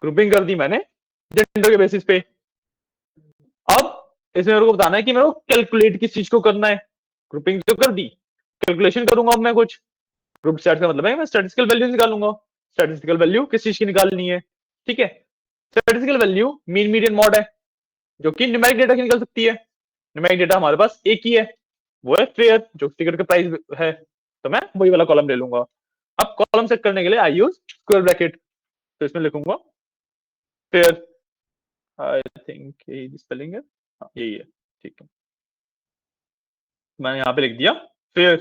ग्रुपिंग कर दी मैंने जेंडर के बेसिस पे। अब इसमें मेरे को बताना है कि मेरे को कैलकुलेट किस चीज को करना है। ग्रुपिंग तो कर दी, कैलकुलेशन करूंगा अब मैं कुछ। ग्रुप सेट का मतलब है मैं स्टैटिस्टिकल वैल्यू निकालूंगा। स्टैटिस्टिकल वैल्यू किस चीज की निकालनी है? ठीक है, statistical value mean median mode है, जो कि न्यूमेरिक डेटा की निकल सकती है। न्यूमेरिक डेटा हमारे पास एक ही है, वो है फेयर, जो टिकट का प्राइस है, तो मैं वही वाला कॉलम ले लूंगा। अब कॉलम सेट करने के लिए आई यूज स्क्वायर ब्रैकेट, तो इसमें लिखूंगा फेयर। आई थिंक यही स्पेलिंग है, हाँ यही है। ठीक है, मैंने यहाँ पे लिख दिया फेयर।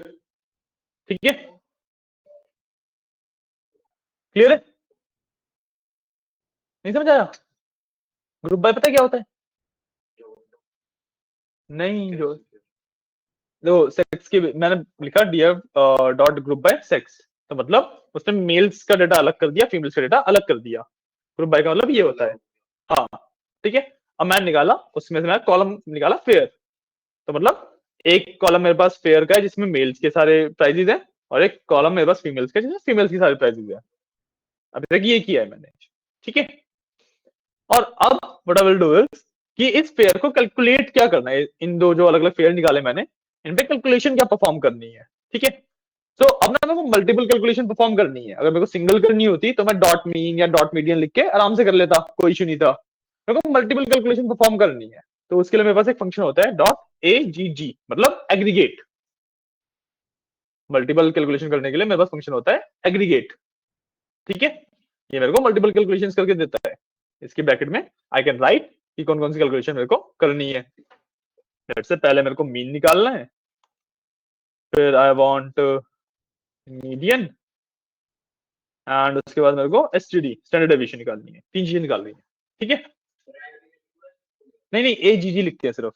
ठीक है, क्लियर है? नहीं समझ आया? ग्रुप बाय पता है क्या होता है? नहीं, जो देखो सेक्स की मैंने लिखा DF dot group by sex, तो मतलब उसने मेल्स का डेटा अलग कर दिया, फीमेल्स का डेटा अलग कर दिया। ग्रुप बाय का मतलब ये होता है। हाँ, ठीक है, अब मैंने निकाला उसमें से मैं कॉलम निकाला फेयर, तो मतलब एक कॉलम मेरे पास फेयर का है जिसमें मेल्स के सारे प्राइजेस हैं, और एक कॉलम मेरे पास फीमेल्स का जिसमें फीमेल्स की सारी प्राइजेस है। अभी तक ये किया है मैंने। ठीक है, और अब what I will do is कि इस फेयर को कैलकुलेट क्या करना है, इन दो जो अलग अलग फेयर निकाले मैंने, इन पे कैलकुलेशन क्या परफॉर्म करनी है, ठीक है। तो अब ना मेरे को मल्टीपल कैलकुलेशन परफॉर्म करनी है। अगर मेरे को सिंगल करनी होती तो मैं डॉट मीन या डॉट मीडियन लिख के आराम से कर लेता, कोई इशू नहीं था। मेरे को मल्टीपल कैलकुलेशन परफॉर्म करनी है, तो उसके लिए मेरे पास एक फंक्शन होता है डॉट ए जी जी, मतलब एग्रीगेट। मल्टीपल कैलकुलेशन करने के लिए मेरे पास फंक्शन होता है एग्रीगेट, ठीक है। ये मेरे को मल्टीपल कैलकुलेशन करके देता है। इसके ब्रैकेट में आई कैन राइट कि कौन कौन सी कैलकुलेशन मेरे को करनी है। से पहले मेरे को मीन निकालना है, फिर आई वांट मीडियन, एंड उसके बाद मेरे को एसटीडी स्टैंडर्ड डेविएशन निकालनी है। 3 चीजें निकालनी है, ठीक है। नहीं नहीं, ए जी जी लिखते हैं सिर्फ।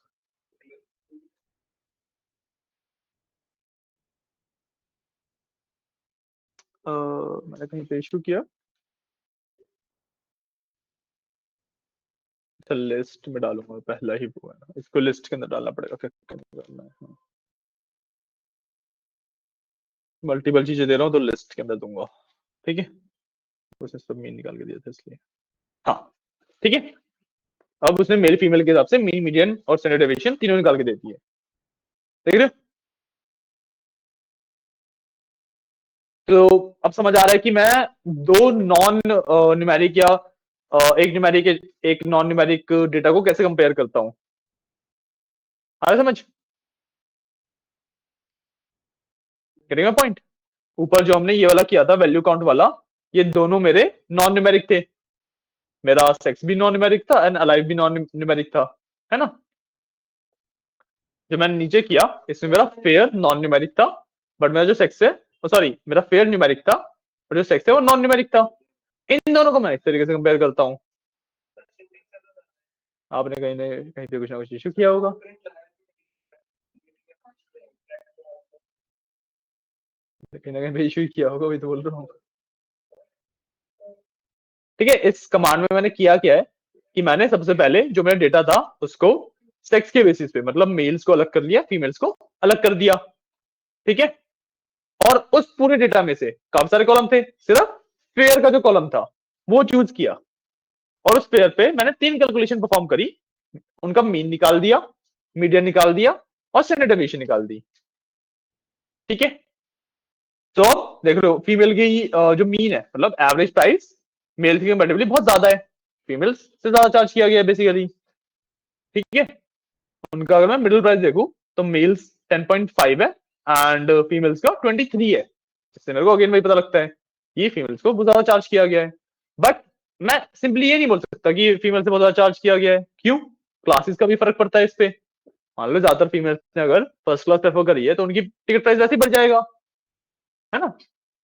मैंने कहीं पे इशू किया, अच्छा लिस्ट में डालूंगा, पहला ही वो है ना, इसको लिस्ट के अंदर डालना पड़ेगा, फिर करना है। मल्टीपल चीजें दे रहा हूँ तो लिस्ट के अंदर दूंगा, ठीक है। उसने सब मीन निकाल के दिया था इसलिए, हाँ ठीक है। अब उसने मेल फीमेल के हिसाब से मीन मीडियन और स्टैंडर्ड डेविएशन तीनों निकाल के देती है, देख रहे हो। तो अब समझ आ रहा है कि मैं दो नॉन न्यूमेरिक या एक न्यूमेरिक एक नॉन न्यूमेरिक डेटा को कैसे कंपेयर करता हूं, आ रहा है समझ, करेगा पॉइंट। ऊपर जो हमने ये वाला किया था वैल्यू काउंट वाला, ये दोनों मेरे नॉन न्यूमेरिक थे। मेरा सेक्स भी नॉन न्यूमेरिक था एंड अलाइव भी नॉन न्यूमेरिक था, है ना। जो मैंने नीचे किया इसमें मेरा फेयर नॉन न्यूमेरिक था, बट मेरा जो सेक्स है, सॉरी मेरा फेयर न्यूमेरिक था और जो सेक्स है वो नॉन न्यूमेरिक था। इन दोनों को मैं इस तरीके से कंपेयर करता हूँ। आपने कहीं ना कहीं पे कुछ ना कुछ इशू किया होगा, कहीं ना कहीं पे इशू किया होगा, वही तो बोल रहा हूँ। ठीक है, इस कमांड में मैंने किया क्या है कि मैंने सबसे पहले जो मेरा डेटा था उसको सेक्स के बेसिस पे, मतलब मेल्स को अलग कर लिया, फीमेल्स को अलग कर दिया, ठीक है। और उस पूरे डेटा में से काफी सारे कॉलम थे, सिर्फ पेयर का जो कॉलम था वो चूज किया, और उस पेयर पे मैंने 3 कैलकुलेशन परफॉर्म करी। उनका मीन निकाल दिया, मीडियन निकाल दिया और स्टैंडर्ड डेविएशन निकाल दी, ठीक है। तो अब देख लो फीमेल की जो मीन है, मतलब एवरेज प्राइस मेल की कंपेरेटिवली बहुत ज्यादा है, फीमेल्स से ज्यादा चार्ज किया गया है बेसिकली, ठीक है। उनका अगर मैं मिडिल प्राइस देखूं तो मेल्स 10.5 है एंड फीमेल्स का 23 है। इससे मेरे को अगेन वही पता लगता है कि फीमेल्स को बहुत ज्यादा चार्ज किया गया है। बट मैं सिंपली ये नहीं बोल सकता कि फीमेल से बहुत ज्यादा चार्ज किया गया है, क्यों, क्लासेस का भी फर्क पड़ता है इस पे। मान लो ज्यादातर फीमेल्स ने अगर फर्स्ट क्लास प्रेफर करी है तो उनकी टिकट प्राइस वैसे ही बढ़ जाएगा, है ना।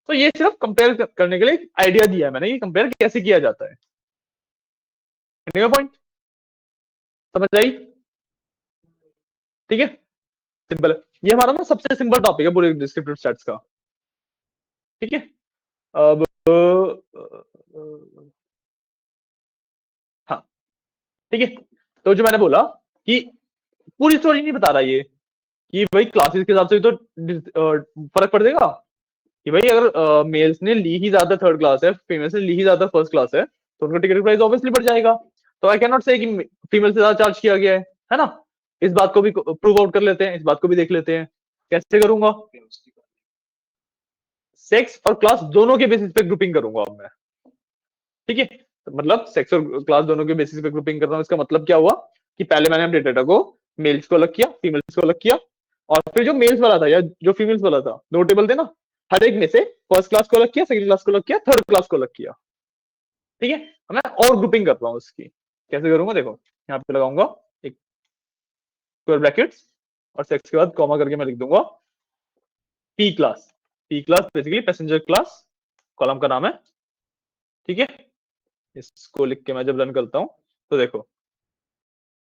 तो ये सिर्फ कंपेयर करने के लिए आइडिया दिया है मैंने कि कंपेयर कैसे किया जाता है, पॉइंट समझ आई, ठीक है। सिंपल है, ये हमारा ना सबसे सिंपल टॉपिक है पूरे डिस्क्रिप्टिव स्टैट्स का, ठीक है। अब हाँ ठीक है, तो जो मैंने बोला कि पूरी स्टोरी नहीं बता रहा ये कि भाई क्लासेस के हिसाब से तो फर्क पड़ जाएगा कि भाई अगर मेल्स ने ली ही ज्यादा थर्ड क्लास है, फीमेल्स ने ली ही ज्यादा फर्स्ट क्लास है, तो उनका टिकट प्राइस ऑब्वियसली बढ़ जाएगा। तो आई कैन नॉट से कि फीमेल से ज्यादा चार्ज किया गया है ना। इस बात को भी प्रूव आउट कर लेते हैं, इस बात को भी देख लेते हैं कैसे करूंगा। सेक्स और क्लास दोनों के बेसिस पे ग्रुपिंग करूंगा अब मैं, ठीक है। तो मतलब सेक्स और क्लास दोनों के बेसिस पे ग्रुपिंग कर रहा हूँ, इसका मतलब क्या हुआ कि पहले मैंने अपने डेटा को मेल्स को अलग किया, फीमेल्स को अलग किया, और फिर जो मेल्स वाला था या जो फीमेल्स वाला था, दो टेबल थे ना, हर एक में से फर्स्ट क्लास को अलग किया, सेकंड क्लास को अलग किया, थर्ड क्लास को अलग किया, ठीक है। मैं और ग्रुपिंग कर रहा हूँ उसकी, कैसे करूंगा देखो, यहाँ पे लगाऊंगा एक स्क्वायर ब्रैकेट्स और सेक्स के बाद कॉमा करके मैं लिख दूंगा P class. P class basically passenger class, column का नाम है, ठीक है। इसको लिख के मैं जब रन करता हूं तो देखो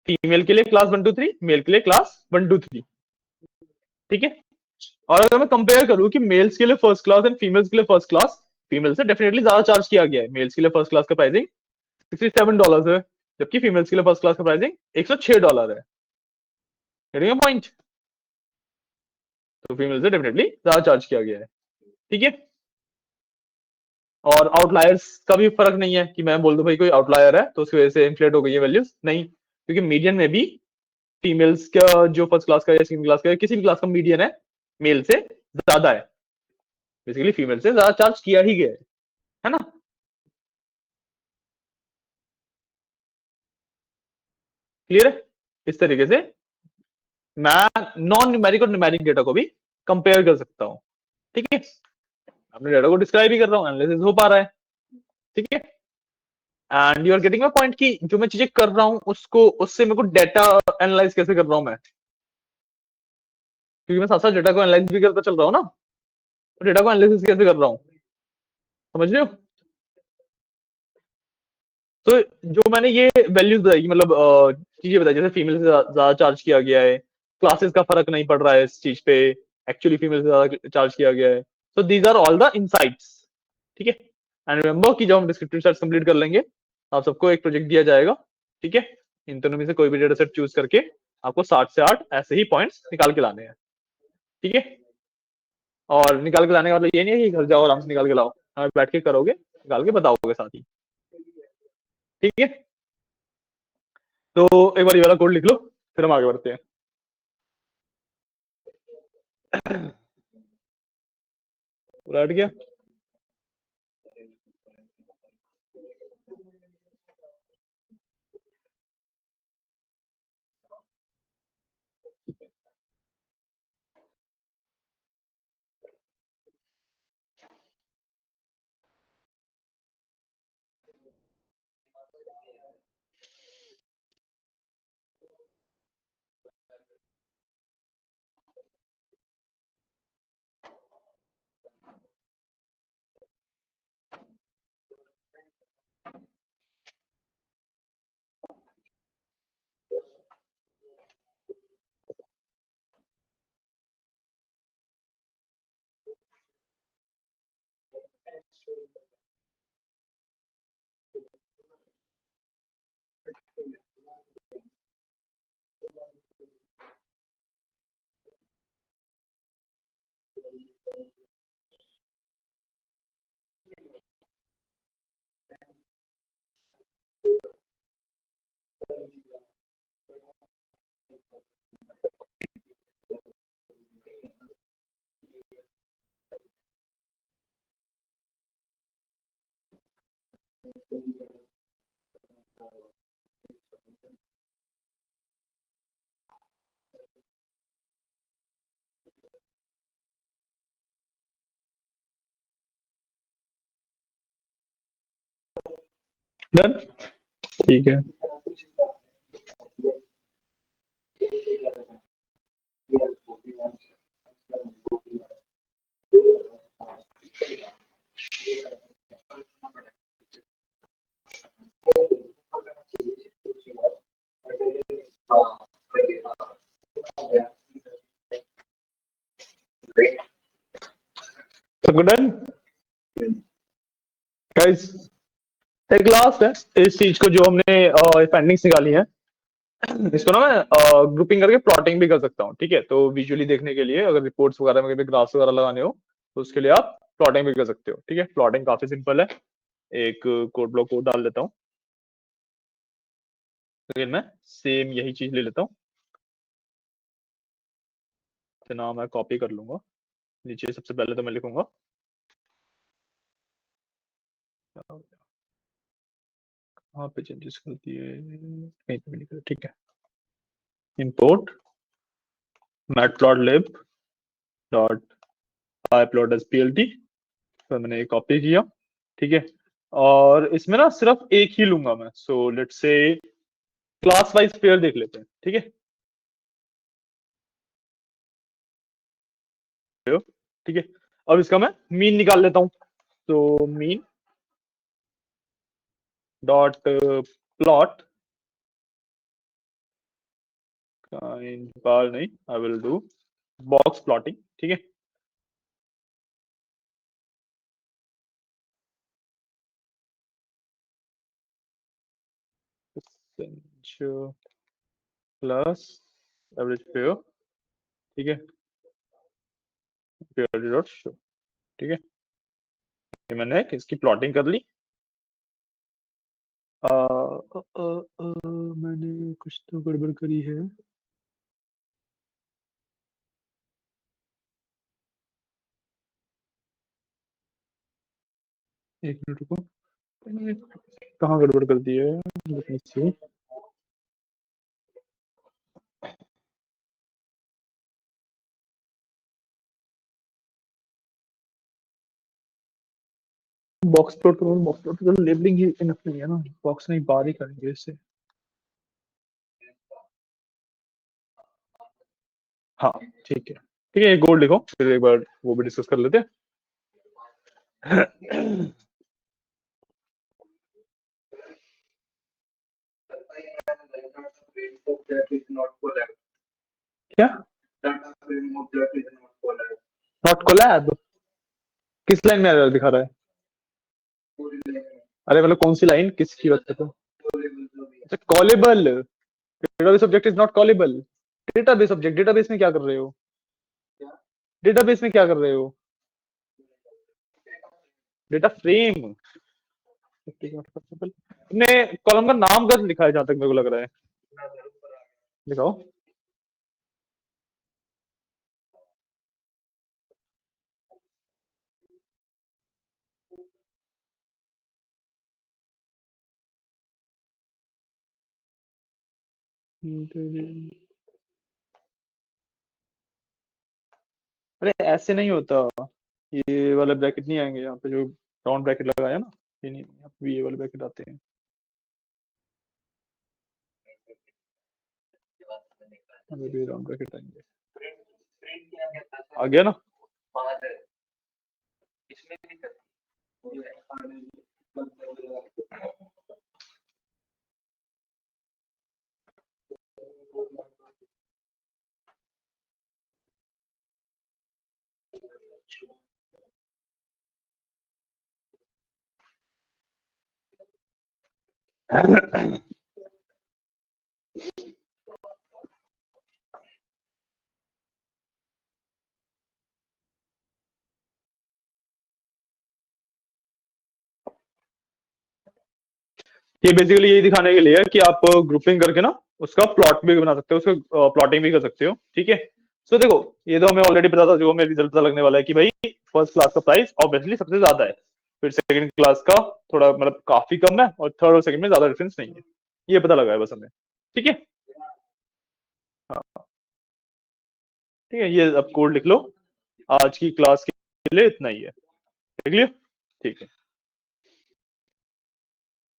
फीमेल के लिए क्लास 1 2 3, मेल के लिए क्लास 1 2 3, ठीक है। और अगर मैं कंपेयर करूं कि मेल्स के लिए फर्स्ट क्लास एंड फीमेल्स के लिए फर्स्ट क्लास, फीमेल से डेफिनेटली ज्यादा चार्ज किया गया है। मेल्स के लिए फर्स्ट क्लास का प्राइसिंग $67 है, जबकि फीमेल्स के लिए फर्स्ट क्लास का प्राइसिंग $106 है, पॉइंट। तो फीमेल से डेफिनेटली ज्यादा चार्ज किया गया है, ठीक है। और आउटलायर्स का भी फर्क नहीं है कि मैं बोल दूं भाई कोई आउटलायर है तो उसकी वजह से इन्फ्लेट हो गई है वैल्यूज, नहीं, क्योंकि मीडियन में भी फीमेल्स का जो फर्स्ट क्लास का या सेकंड क्लास का या किसी भी क्लास का मीडियन है मेल से ज्यादा है, बेसिकली फीमेल से ज्यादा चार्ज किया ही गया है ना। क्लियर है? इस तरीके से मैं नॉन न्यूमेरिक और न्यूमेरिक डेटा को भी कंपेयर कर सकता हूँ, ठीक है। अपने डेटा को डिस्क्राइब भी कर रहा हूँ, एनालिसिस हो पा रहा है, ठीक है। And you are getting my point कि जो मैं चीजें कर रहा हूँ उसको उससे मेरे को डेटा एनालाइज कैसे कर रहा हूँ मैं, क्योंकि मैं साथ साथ डेटा को एनालाइज भी करता चल रहा हूँ ना, तो डेटा को एनालिसिस कैसे कर रहा हूँ, समझ रहे हो? तो जो मैंने ये वैल्यूज बताई कि मतलब चीजें बताई जैसे फीमेल से ज्यादा चार्ज किया गया है, क्लासेस का फर्क नहीं पड़ रहा है इस चीज पे, एक्चुअली फीमेल से ज्यादा चार्ज किया गया है, तो these are all the insights, ठीक है। एंड रिमेंबर कि जब हम डिस्क्रिप्टिव सेट्स कंप्लीट कर लेंगे आप सबको एक प्रोजेक्ट दिया जाएगा, ठीक है। इन दोनों में से कोई भी डेटा सेट चूज करके आपको 60 से 8 ऐसे ही पॉइंट्स निकाल के लाने हैं, ठीक है। और निकाल के लाने का मतलब ये नहीं है कि घर जाओ आराम से निकाल के लाओ, हाँ बैठ के करोगे निकाल के बताओगे साथ ही, ठीक है। तो एक बार ये वाला कोड लिख लो फिर हम आगे बढ़ते हैं। पूरा हट गया। डन, ठीक है। सबको डन गाइस? एक लास्ट है इस चीज को जो हमने फाइंडिंग्स निकाली है, इसको ना मैं ग्रुपिंग करके प्लॉटिंग भी कर सकता हूँ, ठीक है। तो विजुअली देखने के लिए अगर रिपोर्ट्स वगैरह में कभी ग्राफ्स वगैरह लगाने हो तो उसके लिए आप प्लॉटिंग भी कर सकते हो, ठीक है। प्लॉटिंग काफी सिंपल है, एक कोड ब्लॉक कोड डाल देता हूँ, फिर मैं सेम यही चीज ले लेता हूँ, तो ना मैं कॉपी कर लूंगा, नीचे सबसे पहले तो मैं लिखूंगा कहाँ पे चेंजेस कर दिए, कहीं पे भी नहीं करे, ठीक है। Import matplotlib dot pyplot as plt, तो मैंने ये कॉपी किया, ठीक है। और इसमें ना सिर्फ एक ही लूंगा मैं, so let's say class wise pair देख लेते हैं, ठीक है। ठीक है, अब इसका मैं मीन निकाल लेता हूँ, तो मीन डॉट प्लॉट बार नहीं, आई विल डू बॉक्स प्लॉटिंग, ठीक है। प्लस एवरेज पेयर, ठीक है, पेयर डॉट शो, ठीक है। ये मैंने इसकी प्लॉटिंग कर ली। मैंने कुछ तो गड़बड़ करी है। एक मिनट रुको, मैंने कहाँ गड़बड़ कर दी है? Let me see. Box plot करो, बॉक्स प्लॉट तो लेबलिंग ही इनफ नहीं है ना, बॉक्स नहीं बाहर ही करेंगे इससे। हाँ ठीक है, ठीक है, एक गोल्ड लिखो, फिर एक बार वो भी डिस्कस कर लेते हैं। क्या नॉट कोलैब? किस लाइन में एरर दिखा रहा है? अरे मतलब कौन सी लाइन, किसकी बात करते हो? अच्छा callable, database object is not callable. Database object, database में क्या कर रहे हो? डेटाबेस में क्या कर रहे हो? डेटा फ्रेम तुमने कॉलम का नाम गलत लिखा है जहां तक मेरे को लग रहा है। दिखाओ। अरे ऐसे नहीं होता, ये वाले ब्रैकेट नहीं आएंगे यहाँ पे, जो राउंड ब्रैकेट लगाया ना, ये नहीं, यहाँ पे भी ये वाले ब्रैकेट आते हैं। अभी भी राउंड ब्रैकेट आएंगे। आ गया ना? ये बेसिकली यही दिखाने के लिए है कि आप ग्रुपिंग करके ना उसका प्लॉट भी बना सकते हो, उसका प्लॉटिंग भी कर सकते हो, ठीक है। सो देखो, ये तो हमें ऑलरेडी पता था, जो हमें रिजल्ट पता लगने वाला है कि भाई फर्स्ट क्लास का प्राइस ऑब्वियसली सबसे ज्यादा है, फिर सेकंड क्लास का थोड़ा मतलब काफी कम है, और थर्ड और सेकंड में ज्यादा डिफरेंस नहीं है। ये पता लगा है बस हमें, ठीक है। हाँ ठीक है, ये अब कोड लिख लो। आज की क्लास के लिए इतना ही है, लिख लियो, ठीक है।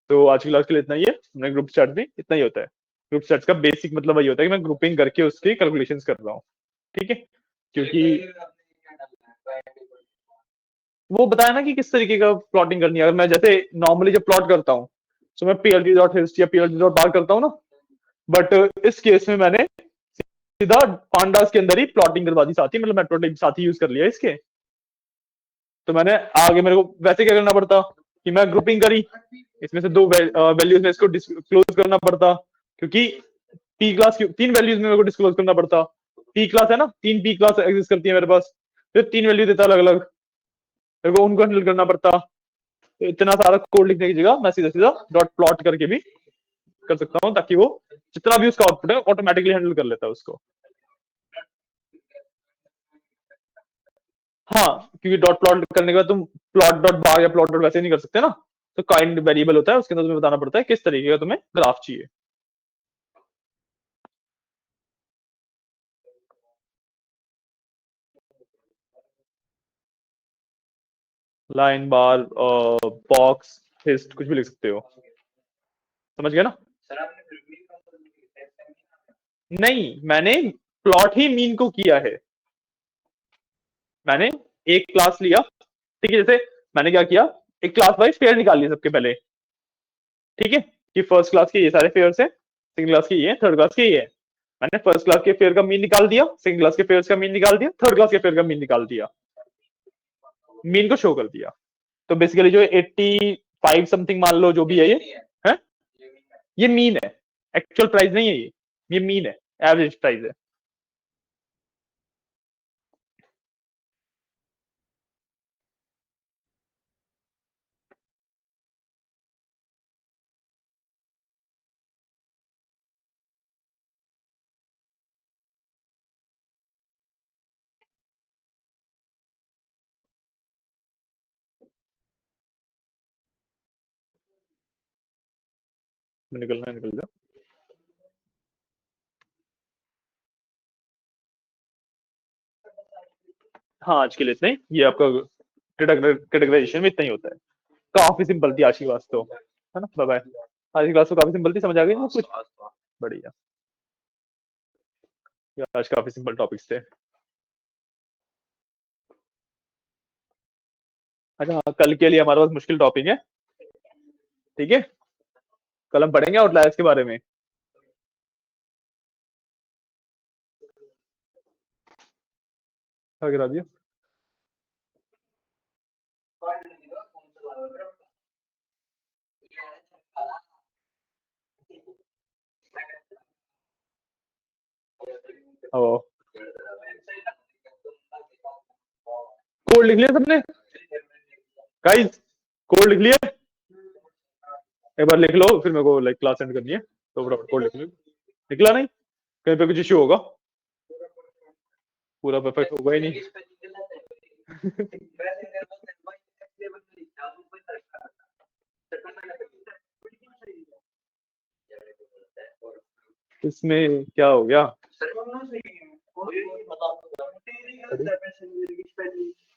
तो आज की क्लास के लिए इतना ही है, हमने ग्रुप चैट भी इतना ही होता है। ग्रुप चैट्स का बेसिक मतलब वही होता है कि मैं ग्रुपिंग करके उसकी कैलकुलेशंस कर रहा हूँ, ठीक है। क्योंकि वो बताया ना कि किस तरीके का प्लॉटिंग करनी है। अगर मैं जैसे नॉर्मली जब प्लॉट करता हूँ, तो मैं पीएलटी डॉट हिस्ट या पीएलटी डॉट बार करता हूँ ना, बट इस केस में मैंने सीधा पांडास के अंदर ही प्लॉटिंग करवा दी साथी, मतलब मेट्रोटिक साथी यूज कर लिया इसके। तो मैंने आगे मेरे को वैसे क्या करना पड़ता कि मैं ग्रुपिंग करी, इसमें से दो वैल्यूज में इसको डिस्क्लोज करना पड़ता, क्योंकि पी क्लास की तीन वैल्यूज में मेरे को डिस्क्लोज करना पड़ता। पी क्लास है ना, तीन पी क्लास एग्जिस्ट करती है मेरे पास, फिर तीन वैल्यू देता अलग अलग, मेरे को उनको हैंडल करना पड़ता। तो इतना सारा कोड लिखने की जगह मैं सीधा सीधा डॉट प्लॉट करके भी कर सकता हूँ, ताकि वो जितना भी उसका आउटपुट है ऑटोमेटिकली हैंडल कर लेता है उसको। हाँ, क्योंकि डॉट प्लॉट करने के बाद तुम प्लॉट डॉट बार या प्लॉट डॉट वैसे नहीं कर सकते ना, तो काइंड वेरिएबल होता है, उसके अंदर तुम्हें बताना पड़ता है किस तरीके का तुम्हें ग्राफ चाहिए। लाइन बार, बॉक्स, हिस्ट, कुछ भी लिख सकते हो, समझ गया ना? नहीं, मैंने प्लॉट ही मीन को किया है। मैंने एक क्लास लिया, ठीक है, जैसे मैंने क्या किया, एक क्लास वाइज फेयर निकाल लिया सबके पहले, ठीक है, कि फर्स्ट क्लास के ये सारे फेयर्स हैं, सेकंड क्लास के ये हैं, थर्ड क्लास के ये हैं। मैंने फर्स्ट क्लास के फेयर का मीन निकाल दिया, सेकंड क्लास के फेयर्स का मीन निकाल दिया, थर्ड क्लास के फेयर का मीन निकाल दिया, मीन को शो कर दिया। तो बेसिकली जो 85 समथिंग मान लो, जो भी है ये है, ये मीन है, एक्चुअल प्राइस नहीं है ये मीन है, एवरेज प्राइस है। में निकलना है निकल जाओ। हाँ आज के लिए इतना ही, ये आपका डेटा कैटेगराइजेशन में इतना ही होता है। काफी सिंपल थी आज की क्लास तो, है ना। Bye bye. आज की क्लास तो काफी सिंपल थी, समझ आ गई ना कुछ? बढ़िया, ये आज काफी सिंपल टॉपिक्स थे। अच्छा हाँ, कल के लिए हमारे पास मुश्किल टॉपिक है, ठीक है। कल हम पढ़ेंगे आउटलायर्स के बारे में। क्या गिरा दिया? ओ, कोड लिख लिया सबने? गाइस, कोड लिख लिया? एक बार लिख लो, फिर मेरे को लाइक क्लास एंड करनी है, तो फटाफट कोड लिख लो। निकला नहीं? कहीं पे कुछ इश्यू होगा? पूरा परफेक्ट होगा ही नहीं। इसमें क्या हो गया?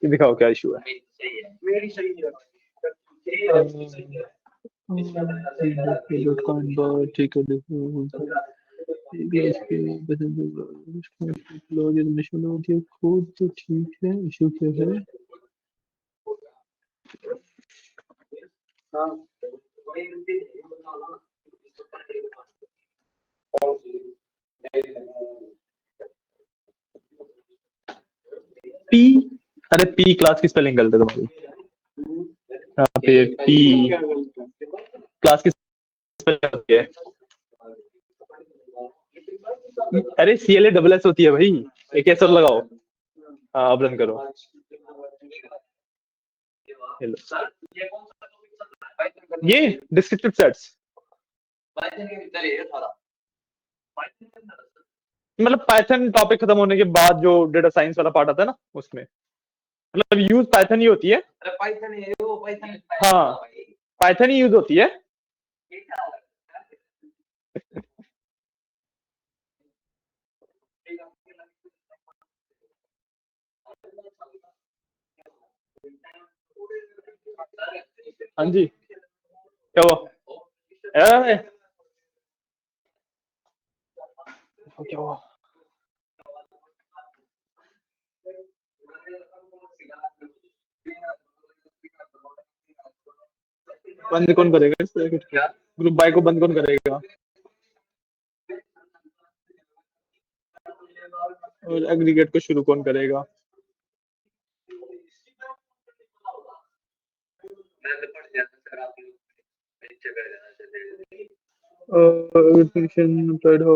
ये दिखाओ क्या इशू है। ठीक है, खुद तो ठीक है, इशू क्या है? पी, अरे पी क्लास की स्पेलिंग गलत है तुम्हारी। यहाँ पे पी क्लास की स्पेलिंग होती है। अरे C L A double S होती है भाई, एक एस और लगाओ। हाँ अब रन करो। हेलो, ये डिस्क्रिप्टिव सेट्स मतलब पाइथन टॉपिक खत्म होने के बाद जो डेटा साइंस वाला पार्ट आता है ना, उसमें मतलब यूज पाइथन ही होती है। हाँ पाइथन ही यूज होती है। हाँ जी, क्या हुआ? अरे क्या हुआ? बंद कौन करेगा इस ग्रुप बाय को? बंद कौन करेगा? और एग्रीगेट को शुरू कौन करेगा? हो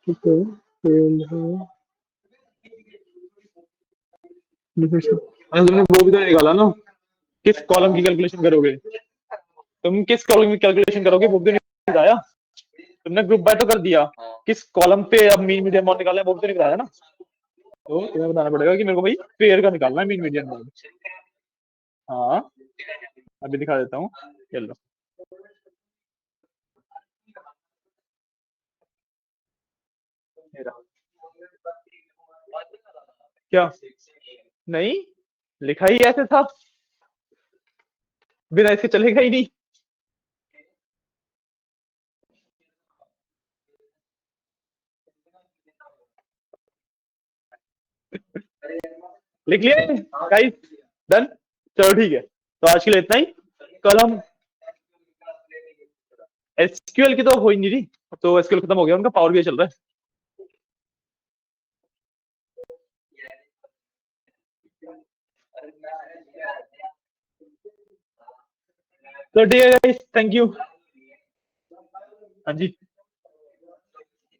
ठीक है, failed है। तुमने वो भी तो निकाला ना, किस कॉलम की कैलकुलेशन करोगे? तुम किस कॉलम की कैलकुलेशन करोगे वो भी तो नहीं बताया। तुमने ग्रुप बाय तो कर दिया, किस कॉलम पे अब मीन मीडियन मॉड निकालना है वो भी तो नहीं बताया ना। तो तुम्हें बताना पड़ेगा कि मेरे को भाई पेयर का निकालना है मीन मीडियन मॉड। हाँ अभी दिखा देता हूँ, चलो। क्या? नहीं, लिखा ही ऐसे था, बिना इसके चलेगा ही नहीं। लिख लिए गाइस? डन, चलो ठीक है, तो आज के लिए इतना ही। कल हम एसक्यूएल की तो हो ही नहीं रही, तो एसक्यूएल खत्म हो गया, उनका पावर भी चल रहा है। तो ठीक है गाइस, थैंक यू। हाँ जी।